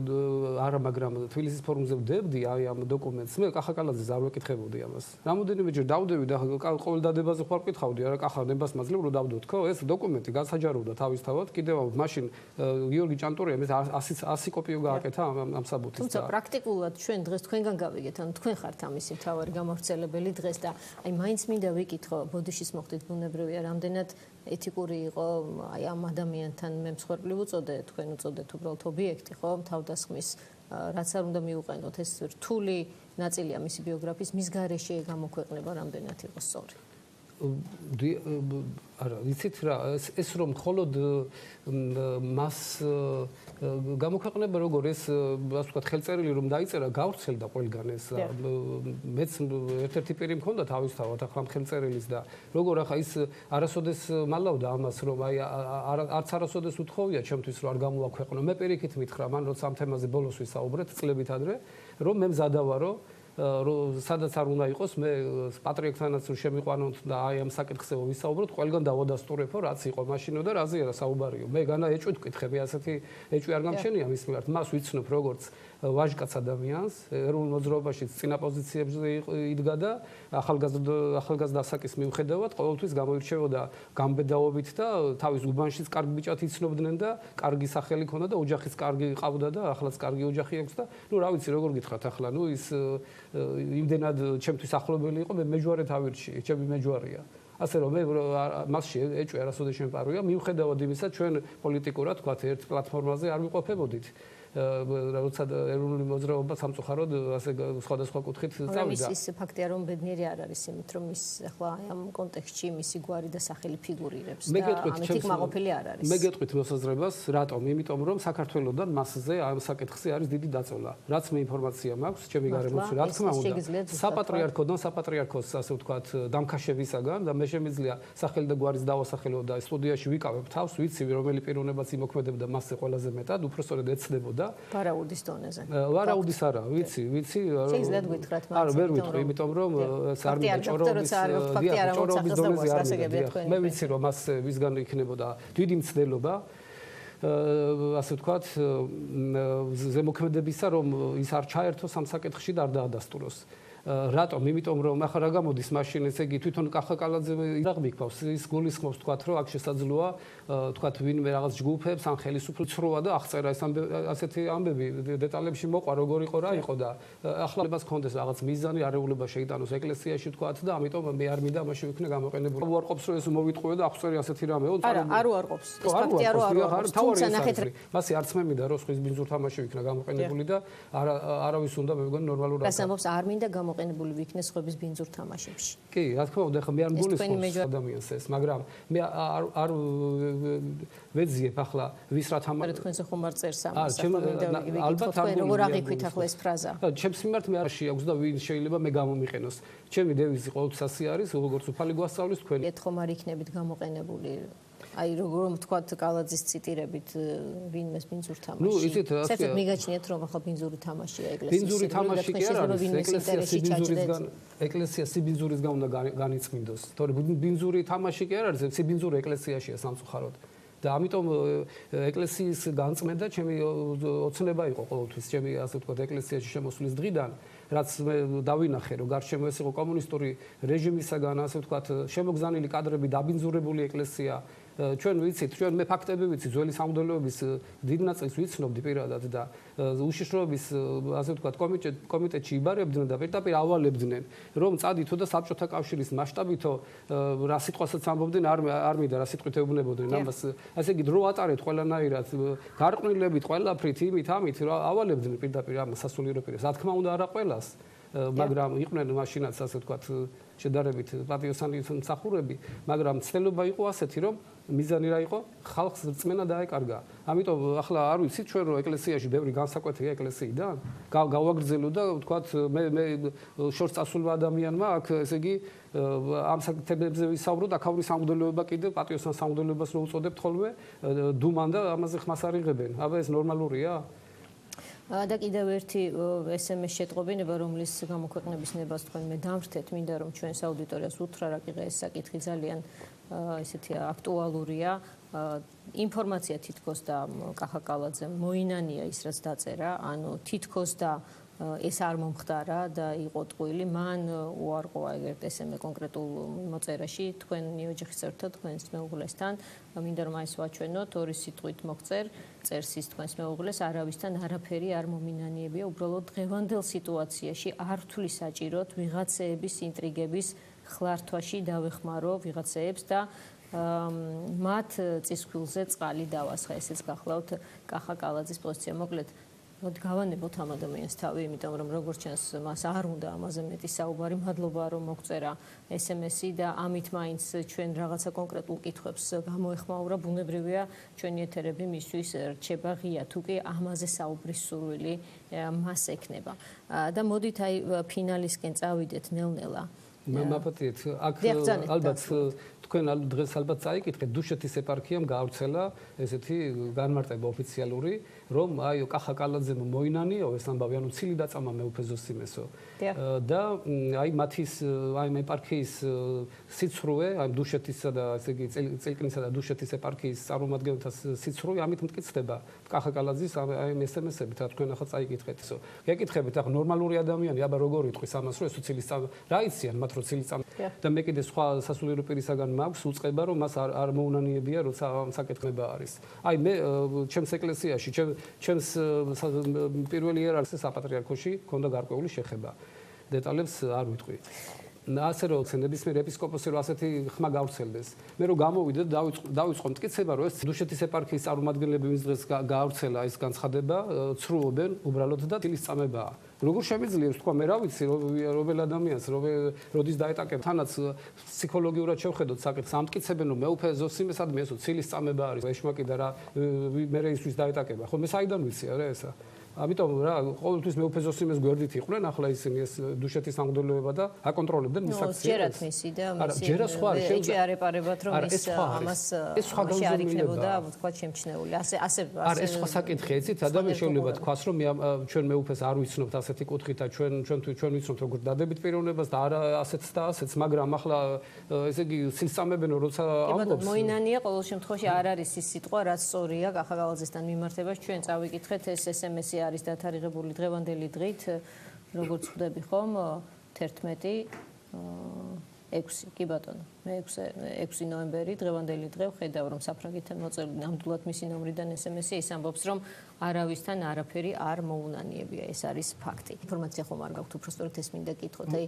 არა, მაგრამ თბილისის ფორუმზე ვდებდი აი ამ დოკუმენტს, მე კახაკალაძეს არ ვეკითხებოდი ამას. რამოდენიმეჯერ დავდები და ყოველ დადებაზე ხარ ვკითხავდი, არა კახა ნებას მაძლევ რომ დავდოთ, ხო? ეს დოკუმენტი გასაჯაროვდა თავისთავად, კიდევ მაშინ გიორგი ჭანტურიამ ეს 100 კოპიო გააკეთა ამ საბუთის. თუმცა პრაქტიკულად ჩვენ დღეს თქვენგან გავიგეთ, ანუ თქვენ ხართ ამისი მთავარი გამავრცელებელი დღეს და აი მაინც მინდა ვიკითხო, ბოდიშის მოხდით ბუნებრივია, რამდენად ეთიკური იყო აი ამ ადამიანთან მე მსხვერპლი უწოდე, თქვენ უწოდეთ უბრალოდ ობიექტი, ხო, თავდასხმის, რაც არ უნდა მიუყენოთ, ეს რთული ნაწილია მისი ბიოგრაფიის, მის გარეშე გამოქვეყნება რამდენად იყო სწორი. არა, იცით რა, ეს რომ მხოლოდ მას გამოქვეყნება როგორ ეს, ასე ვთქვათ, ხელწერილი რომ დაიწერა, გავრცელდა ყველგან ეს. მეც ერთ-ერთი პირი მქონდა თავისთავად ახლა ხელწერილის და როგორ ახლა ის არასოდეს მალავდა ამას, რომ აი არც არასოდეს უთხოვია ჩემთვის რომ არ გამოვაქვეყნო. მე პირიქით მითხრა, მან როცა ამ თემაზე ბოლოს ვისაუბრეთ, წლებით ადრე, რომ მე მზადავარო სადაც არ უნდა იყოს, მე პატრიარქთანაც შემიყვანოთ და აი ამ საკითხზე ვისაუბროთ, ყველგან დავადასტურებო, რაც იყო მაშინო და რაზე არა საუბარიო. მე განა ეჭვით ვკითხები, ასეთი ეჭვი არ გამჩენია მის მიმართ. მას ვიცნობ როგორც ვაჟკაც ადამიანს, ეროვნულ მოძრაობაში წინა პოზიციებზე იდგა და ახალგაზრდა ასაკის მიუხედავად ყოველთვის გამოირჩეოდა გამბედაობით და თავის უბანშიც კარგ ბიჭად იცნობდნენ და კარგი სახელი ჰქონდა და ოჯახიც კარგი ყავდა და ახლაც კარგი ოჯახი აქვს და ნუ რა ვიცი როგორ გითხრათ ახლა ნუ ის იმდენად ჩემთვის ახლობელი იყო, მე მეჯვარეთ ავირჩი, ჩემი მეჯვარია. ასე რომ მე მასში ეჭვი არასოდეს შემპარვია, მიუხედავად იმისა, ჩვენ პოლიტიკურად თქვათ ერთ პლატფორმაზე არ ვიყოფებოდით. როცა ეროვნული მოძრაობა სამწუხაროდ ასე სხვადასხვა კუთხით წავიდა. ის ფაქტია რომ ბედნიერი არ არის იმით რომ ის ახლა ამ კონტექსტში მისი გვარი და სახელი ფიგურირებს და ამით კმაყოფილი არ არის. მე გეტყვით მოსაზრებას, რატომ? იმიტომ რომ საქართველოსდან მასზე ამ საკითხზე არის დიდი დაწოლა. რაც მე ინფორმაცია მაქვს, ჩემი გარემოც რა თქმა უნდა, საპატრიარქოდან საპატრიარქოს ასე ვთქვათ დამქაშებისაგან და მე შემიძლია სახელი და გვარის დავასახელო და სტუდიაში ვიკავებ თავს, ვიცი რომელი პიროვნებაც იმოქმედებდა მასზე ყველაზე მეტად, უფრო სწორედ ეცდებოდა ვარაუდის დონეზე. ვარაუდის არა, ვიცი. შეიძლება გითხრათ მას. არა, ვერ ვიტყვი, იმიტომ რომ ეს არ მინდა ჭორობის დონეზე არ მინდა. მე ვიცი რომ მას ვისგან იქნებოდა დიდი მცდელობა. ასე ვთქვათ, ზემოქმედებისა რომ ის არ ჩაერთოს ამ საკითხში და არ დაადასტუროს. რატომ? იმიტომ რომ ახლა რა გამოდის მაშინ ესე იგი თვითონ კახაკალაძე რა მიქფავს ის გულისხმობს თქვათ რომ აქ შესაძლოა თქვათ ვინმე რაღაც ჯგუფებს ან ხელისუფლებას ცროა და აღწერა ეს ასეთი ამბები დეტალებში მოყვა როგორ იყო რა იყო და ახლა მას კონდეს რაღაც მიზანი არეულობა შეიტანოს ეკლესიაში თქვათ და ამიტომ მე არ მინდა ამაში ვიქნა გამოყენებული. უარყოფს რომ ეს მოვიტყვიო და აღწერე ასეთი რამეო. არა, არ უარყოფს. ეს ფაქტია რომ არ უარყოფს. თუმცა ნახეთ მასე არც მე მინდა რომ სხვის ბინძურ თამაში ვიქნა გამოყენებული და არავის უნდა მე მგონი ნორმალურად. რას ამბობს არ მინდა გამოყენებული ვიქნეს სხვების ბინძურ თამაშებში. კი, რა თქმა უნდა, ხა მე არ გულისხმობს ადამიანს ეს, მაგრამ მე არ ვეძიებ ახლა ვის რა თამაში. თქვენზე ხომ არ წერს ამას, ახლა მინდა ვიკითხოთ თქვენ როგორ აღიქვით ახლა ეს ფრაზა. ჩემს მიმართ მე არ შეაქვს და ვინ შეიძლება მე გამომიყენოს. ჩემი დევიზი ყოველთვის ასე არის, როგორც უფალი გვასწავლის თქვენი. ეთქომ არ იქნებით გამოყენებული. აი როგორ ვთქვათ კალაძის ციტირებით ვინმეს ბინძურ თამაში. ნუ იცით რა საერთოდ მიგაჩნიათ რომ ახლა ბინძური თამაშია ეკლესიის. ბინძური თამაში კი არ არის, ეკლესია სიბინძურისგან უნდა განიწმინდოს. თორე ბინძური თამაში კი არ არის, სიბინძური ეკლესიაშია სამწუხაროდ. და ამიტომ ეკლესიის განწმენდა ჩემი ოცნება იყო ყოველთვის ჩემი ასე ვთქვათ ეკლესიაში შემოსვლის დღიდან რაც მე დავინახე რომ გარშემო ეს იყო კომუნისტური რეჟიმისაგან ასე ვთქვათ შემოგზანილი კადრები დაბინძურებული ეკლესია ჩვენ ვიცით ჩვენ მე ფაქტები ვიცი ძველი სამღვდელოების დიდ ნაწილს ვიცნობდი პირადად და უშიშროების ასე ვთქვათ კომიტეტში იბარებდნენ და პირდაპირ ავალებდნენ რომ წადითო და საბჭოთა კავშირის მასშტაბითო რა სიტყვასაც ამბობდნენ არ მინდა რა სიტყვით ეუბნებოდნენ ამას ასე იგი დრო ატარეთ ყველანაირად გარყვნილებით ყველაფრით იმით ამით ავალებდნენ პირდაპირ ამ სასულიერო პირებს რა თქმა უნდა არა ყველას მაგრამ იყვნენ მაშინაც ასე ვთქვათ შედარებით პატიოსანი მსახურები მაგრამ ცდელობა იყო ასეთი რომ მიზანი რა იყო ხალხს რწმენა დაეკარგა ამიტომ ახლა არ ვიცით ჩვენ რომ ეკლესიაში ბევრი განსაკუთრებია ეკლესიიდან გავაგრძელო და ვთქვათ მე შორს წასულმა ადამიანმა აქ ესე იგი ამ საკითხებზე ვისაუბროთ აქაური სამღვდელოება კიდე პატიოსან სამღვდელოებას რო უწოდებთ ხოლმე დუმან და ამაზე ხმას არ იღებენ აბა ეს ნორმალურია და კიდევ ერთი SMS შეტყობინება, რომლის გამოქვეყნების ნებას თქვენ მე დამრთეთ, მინდა რომ ჩვენს აუდიტორიას უთხრა რა კიდე ეს საკითხი ძალიან ესეთი აქტუალურია. ინფორმაცია თითქოს და კახაკალაძემ მოინანია ის რაც დაწერა, ანუ თითქოს და ეს არ მომხდარა და იყო ტყუილი, მან უარყო ეგრეთ ესმე კონკრეტულ მოწერაში თქვენი ოჯახის ერთად თქვენს მეუღლესთან, მინდა რომ აი ეს ვაჩვენოთ, ორი სიტყვით მოგწერ, წერს ის თქვენს მეუღლეს, არავისთან არაფერი არ მომინანიებია, უბრალოდ დღევანდელ სიტუაციაში არ თვლი საჭიროდ ვიღაცეების ინტრიგების ხლართვაში დავეხმარო ვიღაცეებს და მათ წისქვილზე წყალი დავასხა, ესეც გახლავთ კახაკალაძის პოზიცია, მოკლედ მოდი გავანებოთ ამ ადამიანს თავი, იმიტომ რომ როგორც ჩანს მას არ უნდა ამაზე მეტი საუბარი, მადლობა რომ მოგწერა SMS-ი და ამით მაინც ჩვენ რაღაცა კონკრეტულ კითხვებს გამოეხმაურა, ბუნებრივია ჩვენი ეთერები მისთვის რჩება ღია, თუ კი ამაზე საუბრის სურვილი მას ექნება. და მოდით აი ფინალისკენ წავიდეთ ნელ-ნელა. მაპატიეთ, აქ ალბათ თქვენ დღეს ალბათ წაიკითხეთ, დუშეთის ეპარქიამ გაავრცელა ესეთი განმარტება ოფიციალური, რომ აი კახაკალაძემ მოინანიო ეს ამბავი, ანუ ცილი დაწამა მეუფე ზოსიმესო. და აი მათის აი ეპარქიის სიცრუე, აი დუშეთისა და ესე იგი წილკნისა და დუშეთის ეპარქიის წარმომადგენელთა სიცრუე ამით მტკიცდება კახაკალაძის აი SMS-ებით, რა თქვენ ახლა წაიკითხეთ ისო. გეკითხებით, ახლა ნორმალური ადამიანი, აბა როგორ იტყვის ამას, რომ ეს ცილის რა იციან მათ რო ცილის და მე კიდე სხვა სასულიერო პირისაგან მაქვს უწყება რომ მას არ მოუნანიებია როცა საკითხება არის. აი მე ჩემს ეკლესიაში ჩემს პირველი იერარქიის საპატრიარქოში მქონდა გარკვეული შეხება. დეტალებს არ ვიტყვი. ასე რომ ნებისმიერ ეპისკოპოსი რო ასეთი ხმა გავრცელდეს. მე რო გამოვიდე და დავიწყო მტკიცება რომ ეს დუშეთის ეპარქიის წარმომადგენლები ვინც დღეს გაავრცელა ეს განცხადება ცრუობენ უბრალოდ და ცილის წამებაა. როგორ შემიძლია თქვა მე რა ვიცი რომელ ადამიანს როდის დაეტაკებ თანაც ფსიქოლოგიურად შევხედოთ საკითხს ამტკიცებენ რომ მეუფე ზოსიმესადმე ესო ცილის წამება არის ეშმაკი და რა მე ისვის დაეტაკება ხო მე საიდან ვიცი არა ესა ამიტომ რა ყოველთვის მეუფე ზოსიმეს გვერდით იყვნენ ახლა ისინი ეს დუშეთის სამღვდელოება და აკონტროლებდნენ მის აქციას ჯერათ მისი და მისი ჯერა სხვა ეჭვი არ ეპარებათ რომ ის ამას ამაში არ იქნებოდა თქვა შემჩნეული ასე არა ეს სხვა საკითხია იცით ადამიანი შეიძლება თქვას რომ ჩვენ მეუფეს არ ვიცნობთ ასეთი კუთხით და ჩვენ ვიცნობთ როგორ დადებით პიროვნებას და არა ასეც და ასეც მაგრამ ახლა ესე იგი სისწამებენო როცა ამბობს მოინანია ყოველ შემთხვევაში არ არის ის სიტყვა რაც სწორია კახაკალაძესთან მიმართებას ჩვენ წავიკითხეთ ეს SMS-ი არის დათარიღებული დღევანდელი დღით, როგორც ხვდები ხომ, 11 6 კი ბატონო, მე 6 ნოემბერი დღევანდელი დღე ვხედავ რომ საფრანგეთთან მოწერილი ნამდვილად მისი ნომრიდან SMS-ი ის ამბობს რომ არავისთან არაფერი არ მოუნანიებია, ეს არის ფაქტი. ინფორმაცია ხომ არ გაქვთ უბრალოდ ეს მინდა კითხოთ, აი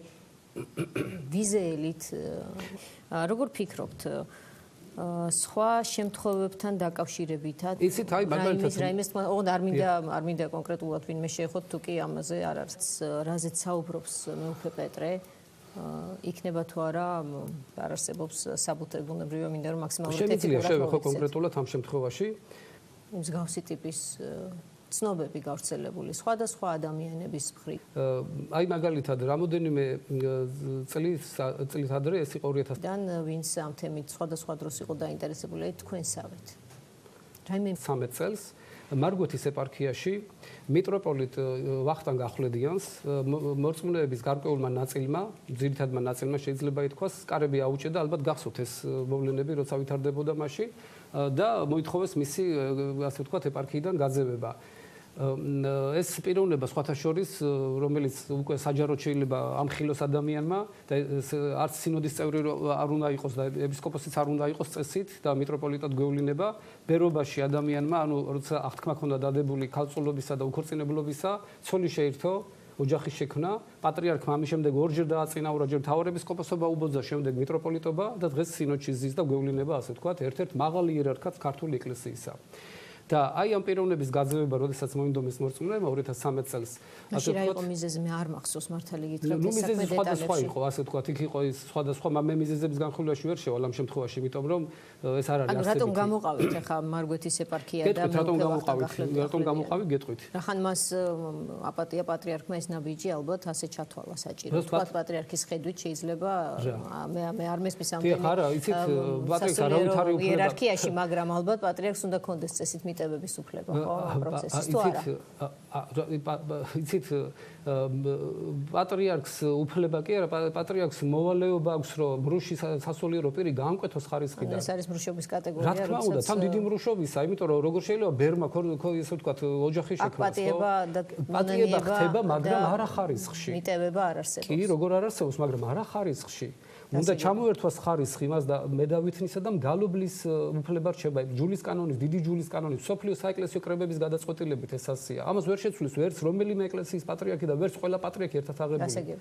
ვიზეელით როგორ ფიქრობთ სხვა შემთხვევებთან დაკავშირებითად იცით აი მაგალითად რაიმეს არ მინდა კონკრეტულად ვინმე შეეხოთ თუ კი ამაზე არ არის რაზეც საუბრობს მეუფე პეტრე იქნება თუ არა არ არსებობს საბუთები ბუნებრივია მინდა რომ მაქსიმალურად შეიძლება შევეხო კონკრეტულად ამ შემთხვევაში მსგავსი ტიპის ცნობები გავრცელებული სხვადასხვა ადამიანების მხრივ. აი მაგალითად რამოდენიმე წლის ადრე ეს იყო 2000-დან ვინც ამ თემით სხვადასხვა დროს იყო დაინტერესებული თქვენსავით. რაიმე 13 წელს მარგვეთის ეპარქიაში მიტროპოლიტ ვახტანგ ახვლედიანს მორწმუნეების გარკვეულმა ნაწილმა, ძირითადმა ნაწილმა შეიძლება ითქვას, კარები აუჭედა, ალბათ გახსოვთ ეს მოვლენები, როცა ვითარდებოდა მასში. და მოითხოვეს მისი ასე ვთქვათ ეპარქიიდან გაძევება. ეს პიროვნება სხვათა შორის, რომელიც უკვე საჯაროდ შეიძლება ამხილოს ადამიანმა და არც სინოდის წევრი არ უნდა იყოს და ეპისკოპოსიც არ უნდა იყოს წესით და მიტროპოლიტად გვევლინება ბერობაში ადამიანმა, ანუ როცა აღთქმა ქონდა დადებული ქალწულობისა და უქორწინებლობისა, ცოლი შეირთო, ოჯახის შექმნა, პატრიარქმა ამის შემდეგ ორჯერ დააწინაურა, ჯერ მთავარ ეპისკოპოსობა უბოძა, შემდეგ მიტროპოლიტობა და დღეს სინოდში ზის და გვევლინება, ასე ვთქვათ, ერთ-ერთ მაღალ იერარქად ქართული ეკლესიისა. და აი ამ პიროვნების გაძევება, როდესაც მოინდომეს მორწმუნეებმა 2013 წელს, ასე ვთქვათ, იყო მიზეზი, მე არ მახსოვს მართალი გითხრათ ეს საქმე სხვადასხვა იყო, ასე ვთქვათ, იქ იყო ის სხვადასხვა, მე მიზეზების განხილვაში ვერ შევალ ამ შემთხვევაში, იმიტომ რომ ეს არ არის არსებითი. ანუ რატომ გამოყავით ახლა მარგვეთის ეპარქია და რატომ გამოყავით გეტყვით. რახან მას აპატია პატრიარქმა ეს ნაბიჯი ალბათ ასე ჩათვალა საჭირო. თქვათ პატრიარქის ხედვით შეიძლება მე არ მესმის ამდენი. დიახ, არა, იცით პატრიარქს არავითარი უფლება იერარქიაში, მაგრამ ალბათ პატრიარქს უნდა კონდეს წესით მიტევების უფლება, ხო, ამ პროცესის თუ არა? იცით პატრიარქს უფლება კი არა, პატრიარქს მოვალეობა აქვს, რომ მრუში სასულიერო პირი გაამკვეთოს ხარისხიდან. ეს არის მრუშობის კატეგორია, რა თქმა უნდა, თან დიდი მრუშობისა, იმიტომ რომ როგორ შეიძლება ბერმა ისე ვთქვათ, ოჯახის შექმნა, პატიება და პატიება ხდება, მაგრამ არა ხარისხში. მიტევება არ არსებობს. კი, როგორ არ არსებობს, მაგრამ არა ხარისხში. უნდა ჩამოერთვას ხარისხი იმას და მედავითნისა და მგალობლის უფლება რჩება. ჯულის კანონის, დიდი ჯულის კანონის, სოფლიო საეკლესიო კრებების გადაწყვეტილებით ეს ასია. ამას ვერ შეცვლის ვერც რომელიმე ეკლესიის პატრიარქი და ვერც ყველა პატრიარქი ერთად აღებული.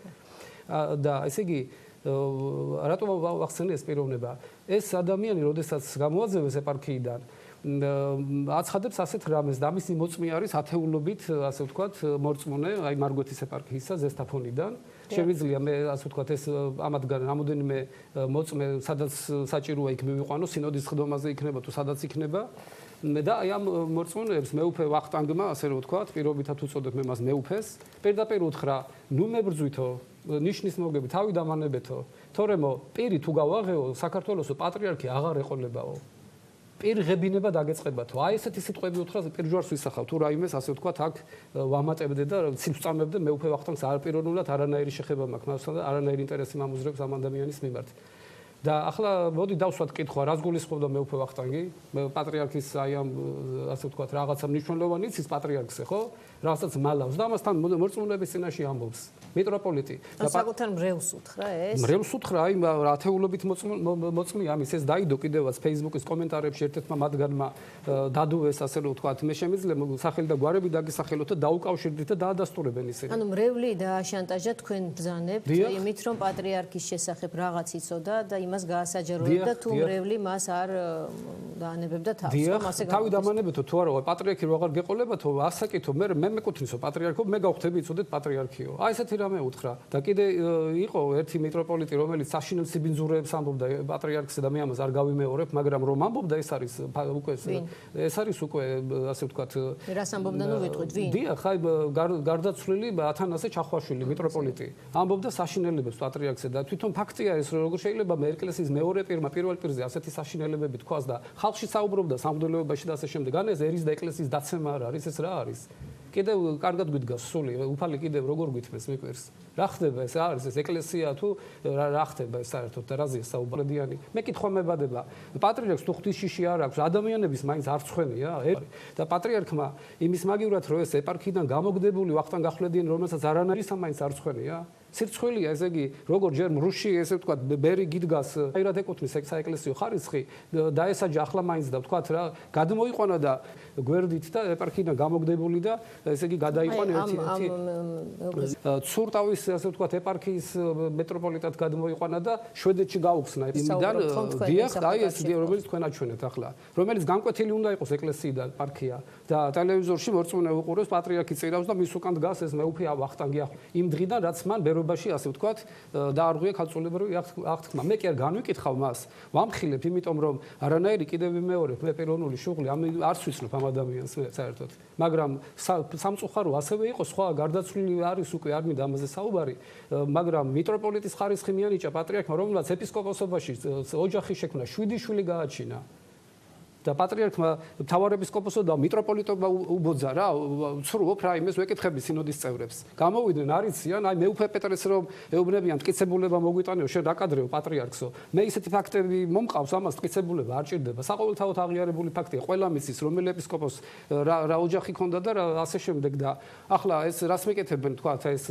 და ესე იგი რატომ ვახსენე ეს პიროვნება? ეს ადამიანი, როდესაც გამოაძევეს ეპარქიიდან, აცხადებს ასეთ რამეს და მისი მოწმე არის ათეულობით, ასე ვთქვათ, მორწმუნე, აი მარგვეთის ეპარქიისა ზესტაფონიდან. Შეგვიძლია მე ასე ვთქვათ ეს ამათგან რამოდენიმე მოწმე სადაც საჭიროა იქ მივიყვანო სინოდის ხდომაზე იქნება თუ სადაც იქნება და აი ამ მორწმუნეებს მეუფე ვახტანგმა ასე რომ ვთქვათ პირობითად უწოდებ მე მას მეუფეს პირდაპირ უთხრა ნუ მებრძვითო ნიშნის მოგები თავი დამანებეთო თორემო პირი თუ გავაღეო საქართველოსო პატრიარქი აღარ ეყოლებაო პირღებინება დაგეწყებათო. აი ესეთი სიტყვები უთხრა პირჯვარს ვისახავ თუ რაიმეს ასე ვთქვათ აქ ვამატებდე და ცივწამებდე მეუფე ვახტანგს არპიროვნულად არანაირი შეხება მაქვს მასთან და არანაირი ინტერესი მამუზრებს ამ ადამიანის მიმართ. და ახლა მოდი დავსვათ კითხვა, რას გულისხმობდა მეუფე ვახტანგი? პატრიარქის აი ამ ასე ვთქვათ რაღაცა მნიშვნელოვანი იცის პატრიარქზე, ხო? რასაც მალავს და ამასთან მორწმუნეების წინაშე ამბობს. მიტროპოლიტი და საკუთარ მრევლს უთხრა ეს? მრევლს უთხრა, აი ათეულობით მოწმე ამის ეს დაიდო კიდევაც Facebook-ის კომენტარებში ერთ-ერთმა მათგანმა დადუეს ასე რომ ვთქვათ, მე შემიძლია სახელი და გვარები დაგისახელოთ და დაუკავშირდით და დაადასტურებენ ისინი. ანუ მრევლი დააშანტაჟა თქვენ ბრძანებთ იმით რომ პატრიარქის შესახებ რაღაც იცოდა და იმას გაასაჯაროებდა თუ მრევლი მას არ დაანებებდა თავს, რომ ასე თავი დამანებეთო თუ არა, პატრიარქი რო აღარ გეყოლებათო, ასაკითო, მე მეკუთვნისო პატრიარქო, მე გავხდები იცოდეთ პატრიარქიო. აი ესეთი რამე უთხრა და კიდე იყო ერთი მიტროპოლიტი, რომელიც საშინელ სიბინძურეებს ამბობდა პატრიარქზე და მე ამას არ გავიმეორებ, მაგრამ რომ ამბობდა ეს არის უკვე ასე ვთქვათ რას ამბობდა ნუ ვიტყვით ვინ? დიახ, აი გარდაცვლილი ათანასე ჩახვაშვილი მიტროპოლიტი ამბობდა საშინელებებს პატრიარქზე და თვითონ ფაქტია ეს როგორ შეიძლება მე ეკლესიის მეორე პირმა პირველ პირზე ასეთი საშინელებები თქვას და ხალხში საუბრობდა სამღვდელოებაში და ასე შემდეგ. ან ეს ერის და ეკლესიის დაცემა არ არის, ეს რა არის? კიდევ კარგად გვიდგას სული, უფალი კიდევ როგორ გვითმეს მიკვირს. რა ხდება ეს არის ეს ეკლესია თუ რა ხდება ეს საერთოდ და რაზეა საუბარდიანი? მე კითხვა მებადება. პატრიარქს თუ ღვთისშიში არ აქვს, ადამიანების მაინც არ წხვენია და პატრიარქმა იმის მაგივრად რომ ეს ეპარქიიდან გამოგდებული ვახტანგ გახვლედიანი რომელსაც არანაირი მაინც არ წხვენია. სირცხვილია ესე იგი როგორ ჯერ მრუში ესე ვთქვათ ბერი გიდგას აირად ეკუთვნის საეკლესიო ხარისხი დაესაჯა ახლა მაინც და ვთქვათ რა გადმოიყვანა და გვერდით და ეპარქიიდან გამოგდებული და ესე იგი გადაიყვანა ერთი ცურტავის ასე ვთქვათ ეპარქიის მეტროპოლიტად გადმოიყვანა და შვედეთში გაუხსნა იმიდან დიახ აი ეს რომელიც თქვენ აჩვენეთ ახლა რომელიც განკვეთილი უნდა იყოს ეკლესიიდან ეპარქია და ტელევიზორში მორწმუნე უყურებს პატრიარქი წირავს და მის უკან დგას ეს მეუფე ვახტანგი იმ დღიდან რაც მან ბერობაში ასე ვთქვათ დაარღვია ქალწულებრივი აღთქმა. მე კი არ განვიკითხავ მას. ვამხილებ, იმიტომ რომ არანაირი კიდევ ვიმეორებ მე პიროვნული შუღლი არ სვიცნობ ამ ადამიანს მე საერთოდ. მაგრამ სამწუხარო ასევე იყო სხვა გარდაცვლილი არის უკვე არ მინდა ამაზე საუბარი, მაგრამ მიტროპოლიტის ხარისხი მიანიჭა პატრიარქმა, რომელსაც ეპისკოპოსობაში ოჯახის შექმნა 7 შვილი გააჩინა. და პატრიარქმა მთავარეპისკოპოსო და მიტროპოლიტობა უბოძა რა, ცრუობ რა იმეს ვეკითხები სინოდის წევრებს. გამოვიდნენ არიციან, აი მეუფე პეტრეს რომ ეუბნებიან მტკიცებულება მოგვიტანეო, შენ რა კადრეო პატრიარქსო. მე ისეთი ფაქტები მომყავს, ამას მტკიცებულება არ ჭირდება. საყოველთაოდ აღიარებული ფაქტია, ყველა მისის რომელი ეპისკოპოს რა ოჯახი ქონდა და ასე შემდეგ და ახლა ეს რას მეკეთებენ თქვა ეს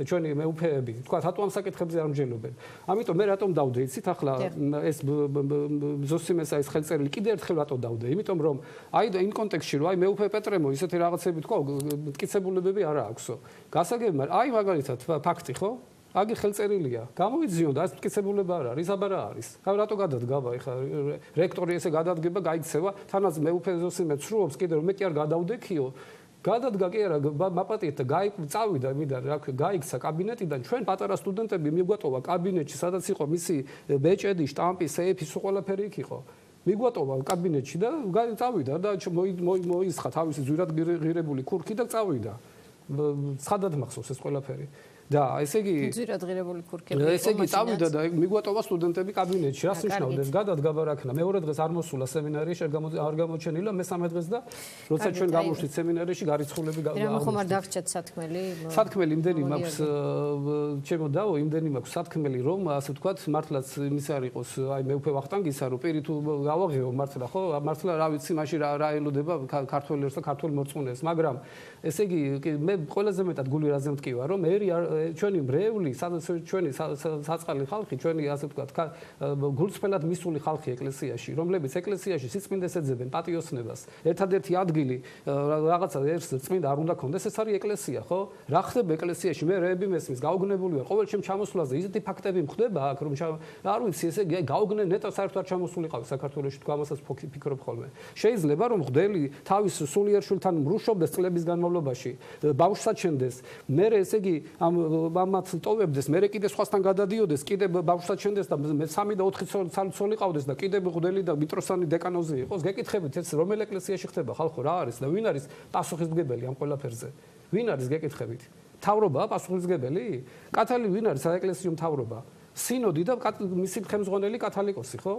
ჩვენი მეუფეები, თქვა რატო ამ საკითხებზე არ მსჯელობენ. ამიტომ მე რატომ დავდე იცით ახლა ეს ზოსიმეს ეს ხელწერილი კიდე ერთხელ რატო დავდე? იმიტომ რომ აი იმ კონტექსტში რომ აი მეუფე პეტრემო ისეთი რაღაცები თქვა მტკიცებულებები არა აქვსო. გასაგები, მაგრამ აი მაგალითად ფაქტი ხო? აგი ხელწერილია. გამოვიძიონ და ეს მტკიცებულება არ არის, აბარა არის. რატო გადადგება ეხლა რექტორი ესე გადადგება, გაიქცევა, თანაც მეუფე ზოსიმე ცრუობს კიდე რომ მე კი არ გადავდექიო. გადადგა კი არა მაპატიეთ და წავიდა მიდან რა ქვია გაიქცა კაბინეტიდან ჩვენ პატარა სტუდენტები მიგვატოვა კაბინეტში სადაც იყო მისი ბეჭედი შტამპი სეიფი სულ ყველაფერი იქ იყო მიგვატოვა კაბინეტში და წავიდა და მოისხა თავისი ძვირად ღირებული ქურქი და წავიდა ცხადად მახსოვს ეს ყველაფერი და ესე იგი ძვირად ღირებული ქურქები ესე იგი წავიდა და მიგვატოვა სტუდენტები კაბინეტში რას ნიშნავდა ეს გადადგა რაქნა მეორე დღეს არ მოსულა სემინარიაში არ გამოჩენილა მესამე დღეს და როცა ჩვენ გამოვშით სემინარიაში გარიცხულები რა ხომ არ დავრჩათ სათქმელი სათქმელი იმდენი მაქვს ჩემო დაო იმდენი მაქვს სათქმელი რომ ასე ვთქვათ მართლაც იმის არ იყოს აი მეუფე ვახტანგისა რომ პირი თუ გავაღეო მართლა ხო მართლა რა ვიცი მაშინ რა ელოდება ქართველებს და ქართულ მორწმუნეებს მაგრამ ესე იგი მე ყველაზე მეტად გული რაზე მტკივა რომ ჩვენი მრევლი, ჩვენი საწყალი ხალხი, ჩვენი ასე ვთქვათ, გულწრფელად მისული ხალხი ეკლესიაში, რომლებიც ეკლესიაში სიწმინდეს ეძებენ პატიოსნებას. ერთადერთი ადგილი რაღაცა ერთ წმინდა არ უნდა კონდეს, ეს არის ეკლესია, ხო? რა ხდება ეკლესიაში? მე რეები მესმის, გაუგნებული ვარ. ყოველ ჩემ ჩამოსვლაზე ისეთი ფაქტები მხვდება აქ, რომ არ ვიცი, ესე იგი, გაუგნე ნეტო საერთოდ ჩამოსულიყავი საქართველოში, თქვა ამასაც ფიქრობ ხოლმე. შეიძლება რომ მღვდელი თავის სულიერ შვილთან მრუშობდეს წლების განმავლობაში, ბავშვს აჩენდეს. მე ესე იგი ამ მამაც ტოვებდეს, მე კიდე სხვასთან გადადიოდეს, კიდე ბავშვსაც ჩენდეს და მე 3 და 4 ცოლი ყავდეს და კიდე მღვდელი და მიტროსანი დეკანოზი იყოს. გეკითხებით, ეს რომელ ეკლესიაში ხდება ხალხო, რა არის და ვინ არის პასუხისმგებელი ამ ყველაფერზე? ვინ არის გეკითხებით? მთავრობაა პასუხისმგებელი? კათალი ვინ არის საეკლესიო მთავრობა? სინოდი და მისი ხელმძღვანელი კათალიკოსი, ხო?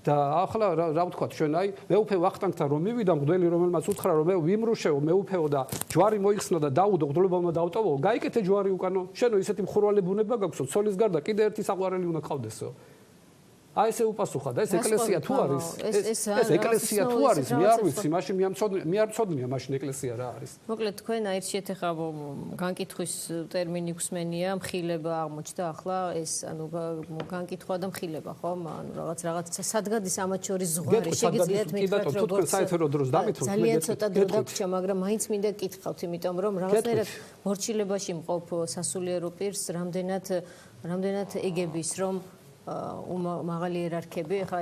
და ახლა რა ვთქვათ ჩვენ აი მეუფე ვახტანგთან რომ მივიდა მღვდელი რომელმაც უთხრა რომ მე ვიმრუშეო მეუფეო და ჯვარი მოიხსნა და დაუდო მღვდლებმა დავტოვო გაიკეთე ჯვარი უკანო შენო ისეთი მხურვალე ბუნება გაქვსო ცოლის გარდა კიდე ერთი საყვარელი უნდა ყავდესო აი ესე უპასუხა და ეს ეკლესია თუ არის ეს ეკლესია თუ არის მე არ ვიცი მაშინ მე არ ცოდნია მაშინ ეკლესია რა არის მოკლედ თქვენ აირჩიეთ ახლა განკითხვის ტერმინი ხსმენია მხილება აღმოჩნდა ახლა ეს ანუ განკითხვა და მხილება ხო ანუ რაღაც სადგადის ამათ შორის ზღვარი შეგიძლიათ მითხრათ როგორც საერთო დროს დამithოთ ძალიან ცოტა დრო დაგვრჩა მაგრამ მაინც მინდა გკითხავთ იმიტომ რომ რაღაცნაირად მორჩილებაში მყოფ სასულიერო პირს რამდენად ეგების რომ მაღალი იერარქები, ხა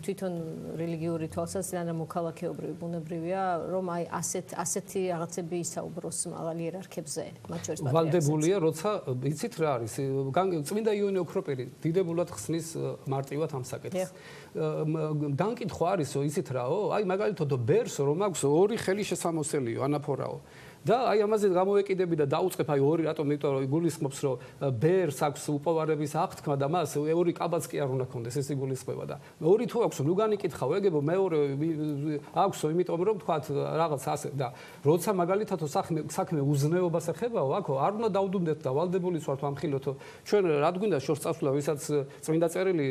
თვითონ რელიგიური თვალსაზრისით და მოქალაქეობრივი ბუნებრივია, რომ აი ასეთი რაღაცები ისაუბროს მაღალი იერარქებზე, მათ შორის პატრიარქს. ვალდებულია, როცა იცით რა არის, წმინდა იონე ოქროპირი დიდებულად ხსნის მარტივად ამ საკითხს. განკითხვა არისო, იცით რაო, აი მაგალითად ბერს რომ აქვს ორი ხელი შესამოსელიო, ანაფორაო. და აი ამაზე გამოვეკიდები და დაუწყებ აი ორი რატომ იმიტომ რომ გულისხმობს რომ ბერს აქვს უპოვარების აღთქმა და მას ორი კაბაც კი არ უნდა ქონდეს ეს იგულისხმება და ორი თუ აქვს ნუ განიკითხავ ეგებო მეორე აქვსო იმიტომ რომ თქვათ რაღაც ასე და როცა მაგალითადო საქმე უზნეობას ეხებაო აქო არ უნდა დავდუმდეთ და ვალდებულიც ვართ ამხილოთო ჩვენ რა გვინდა შორს წასვლა ვისაც წმინდა წერილი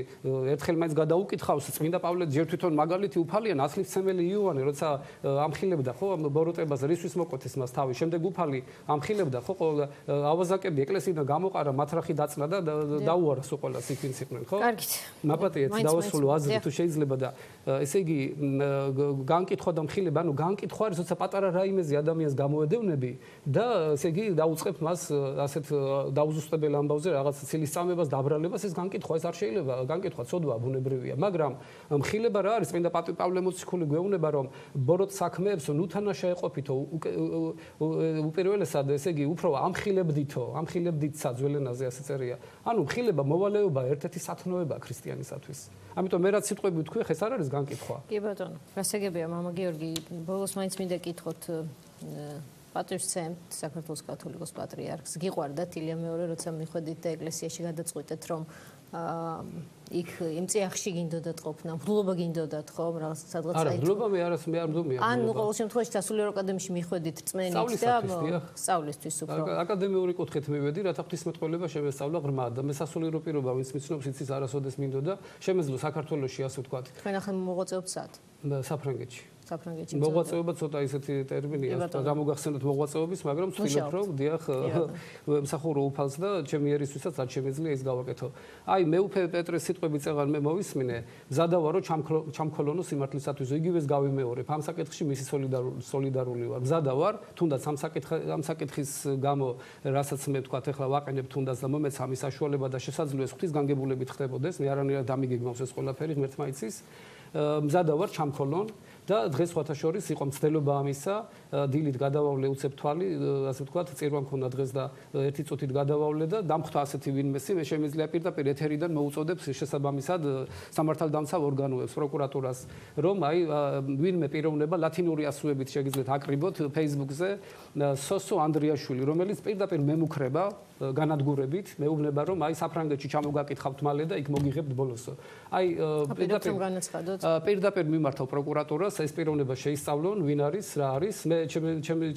ერთხელ მაინც გადაუკითხავს წმინდა პავლე ჯერ თვითონ მაგალითი უფალია ნაცლისმცემელი იოანე როცა ამხილებდა ხო ბოროტებას რისთვის მოკვეთის მას თავი შემდეგ უფალი ამხილებდა ხო ავაზაკები ეკლესიიდან გამოყარა მათრახი დაწნა და დაუარა სულ ყველას იქ ვინც იყვნენ ხო კარგით მაპატიეთ დავასრულო აზრი თუ შეიძლება და ესე იგი განკითხვა და მხილება ანუ განკითხვა არის როცა პატარა რაიმეზე ადამიანს გამოედევნები და ესე იგი დაუწყებ მას ასეთ დაუზუსტებელ ამბავზე რაღაც ცილისწამებას დაბრალებას ეს განკითხვა ეს არ შეიძლება განკითხვა ცოდვა ბუნებრივია მაგრამ მხილება რა არის წმინდა პავლე მოციქული გვეუბნება რომ ბოროტ საქმეებს ნუთანაშა ეყოფითო უპირველესად ესე იგი უფრო ამხილებდითო ძველენაზე ასე წერია ანუ მხილება მოვალეობა ერთ-ერთი სათნოება ქრისტიანისათვის ამიტომ მე რაც სიტყვები ვთქვი ხა ეს არ არის განკითხვა კი ბატონო გასაგებია მამა გიორგი ბოლოს მაინც მინდა კითხოთ პატრიარქს საქართველოს კათოლიკოს პატრიარქს გიყვარდათ ილია მეორე როცა მიხვედით და ეკლესიაში გადაწყვიტეთ რომ იქ იმ წიაღში გინდოდათ ყოფნა, მფლობა გინდოდათ ხო, რაღაც სადღაც არა, მფლობა მე არ მდომია. ან ყოველ შემთხვევაში სასულიერო აკადემიაში მიხვედით წმენით და სწავლისთვის უფრო. აკადემიური კუთხით მივედი, რათა ღვთისმეტყველება შემესწავლა ღრმად და მე სასულიერო პირობა ვინც მიცნობს იცის არასოდეს მინდოდა, შემეძლო საქართველოში ასე ვთქვათ. თქვენ ახლა მოღვაწეობთ სად? საფრანგეთში. საფრანგეთში. მოღვაწეობა ცოტა ისეთი ტერმინია, გამოგახსენოთ მოღვაწეობის, მაგრამ ვთქვით რომ დიახ, მსახურო უფალს და ჩემი ერისთვისაც არ შემეძლია ის გავაკეთო. აი მეუფე პეტრეს სიტყვები წეღან მე მოვისმინე, მზადავარო ჩამქოლონო სიმართლისათვის, იგივეს გავიმეორებ. ამ საკითხში მისი სოლიდარული ვარ. მზადავარ, თუნდაც ამ საკითხის გამო, რასაც მე ვთქვათ, ახლა ვაყენებ თუნდაც და მომეცა მის საშუალება და შესაძლოა ეს ღვთის განგებულებით ხდებოდეს, მე არანაირად დამიგეგმავს ეს ყველაფერი ღმერთმა იცის. მზადავარ ჩამქოლონ და დღეს სხვათა შორის იყო მცდელობა ამისა, დილით გადავავლე უცებ თვალი, ასე ვთქვათ, წირვა მქონდა დღეს და ერთი წუთით გადავავლე და დამხვდა ასეთი ვინმესი, მე შემიძლია პირდაპირ ეთერიდან მოუწოდებს შესაბამისად სამართალდამცავ ორგანოებს, პროკურატურას, რომ აი ვინმე პიროვნება ლათინური ასოებით შეგიძლიათ აკრიბოთ Facebook-ზე სოსო ანდრიაშვილი, რომელიც პირდაპირ მემუქრება განადგურებით, მეუბნება რომ აი საფრანგეთში ჩამოგაკითხავთ მალე და იქ მოგიღებთ ბოლოსო. აი პირდაპირ მიმართავ პროკურატურას, ეს პიროვნება შეისწავლონ, ვინ არის, რა არის. მე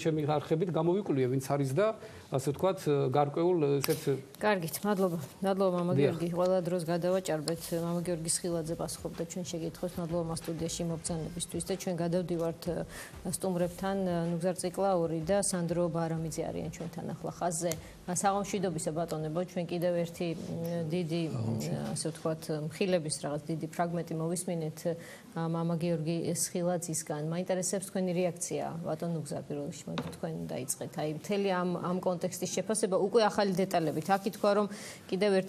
ჩემი არხებით გამოვიკვლიე, ვინც არის და ასე ვთქვათ, გარკვეულ ესეთ. კარგით, მადლობა. მადლობა მამა გიორგი. ყველა დროს გადავაჭარბეთ. მამა გიორგი სხილაძე პასუხობდა ჩვენ შეგითხვას. მადლობა მას სტუდიაში მობრძანებისთვის და ჩვენ გადავდივართ სტუმრებთან ნუგზარ ციკლაური და სანდრო ბარამიძე არიან ჩვენთან ახლა ხაზზე. საღამშვიდობისა ბატონებო, ჩვენ კიდევ ერთი დიდი, ასე ვთქვათ, მხილების რაღაც დიდი ფრაგმენტი მოვისმინეთ მამა გიორგი სხილაძისგან. მაინტერესებს თქვენი რეაქცია, ბატონ ნუგზარ, პირველ რიგში მოდი თქვენ დაიწყეთ. აი მთელი ამ კონტექსტის შეფასება უკვე ახალი დეტალებით. აქ ითქვა რომ კიდევ ერთი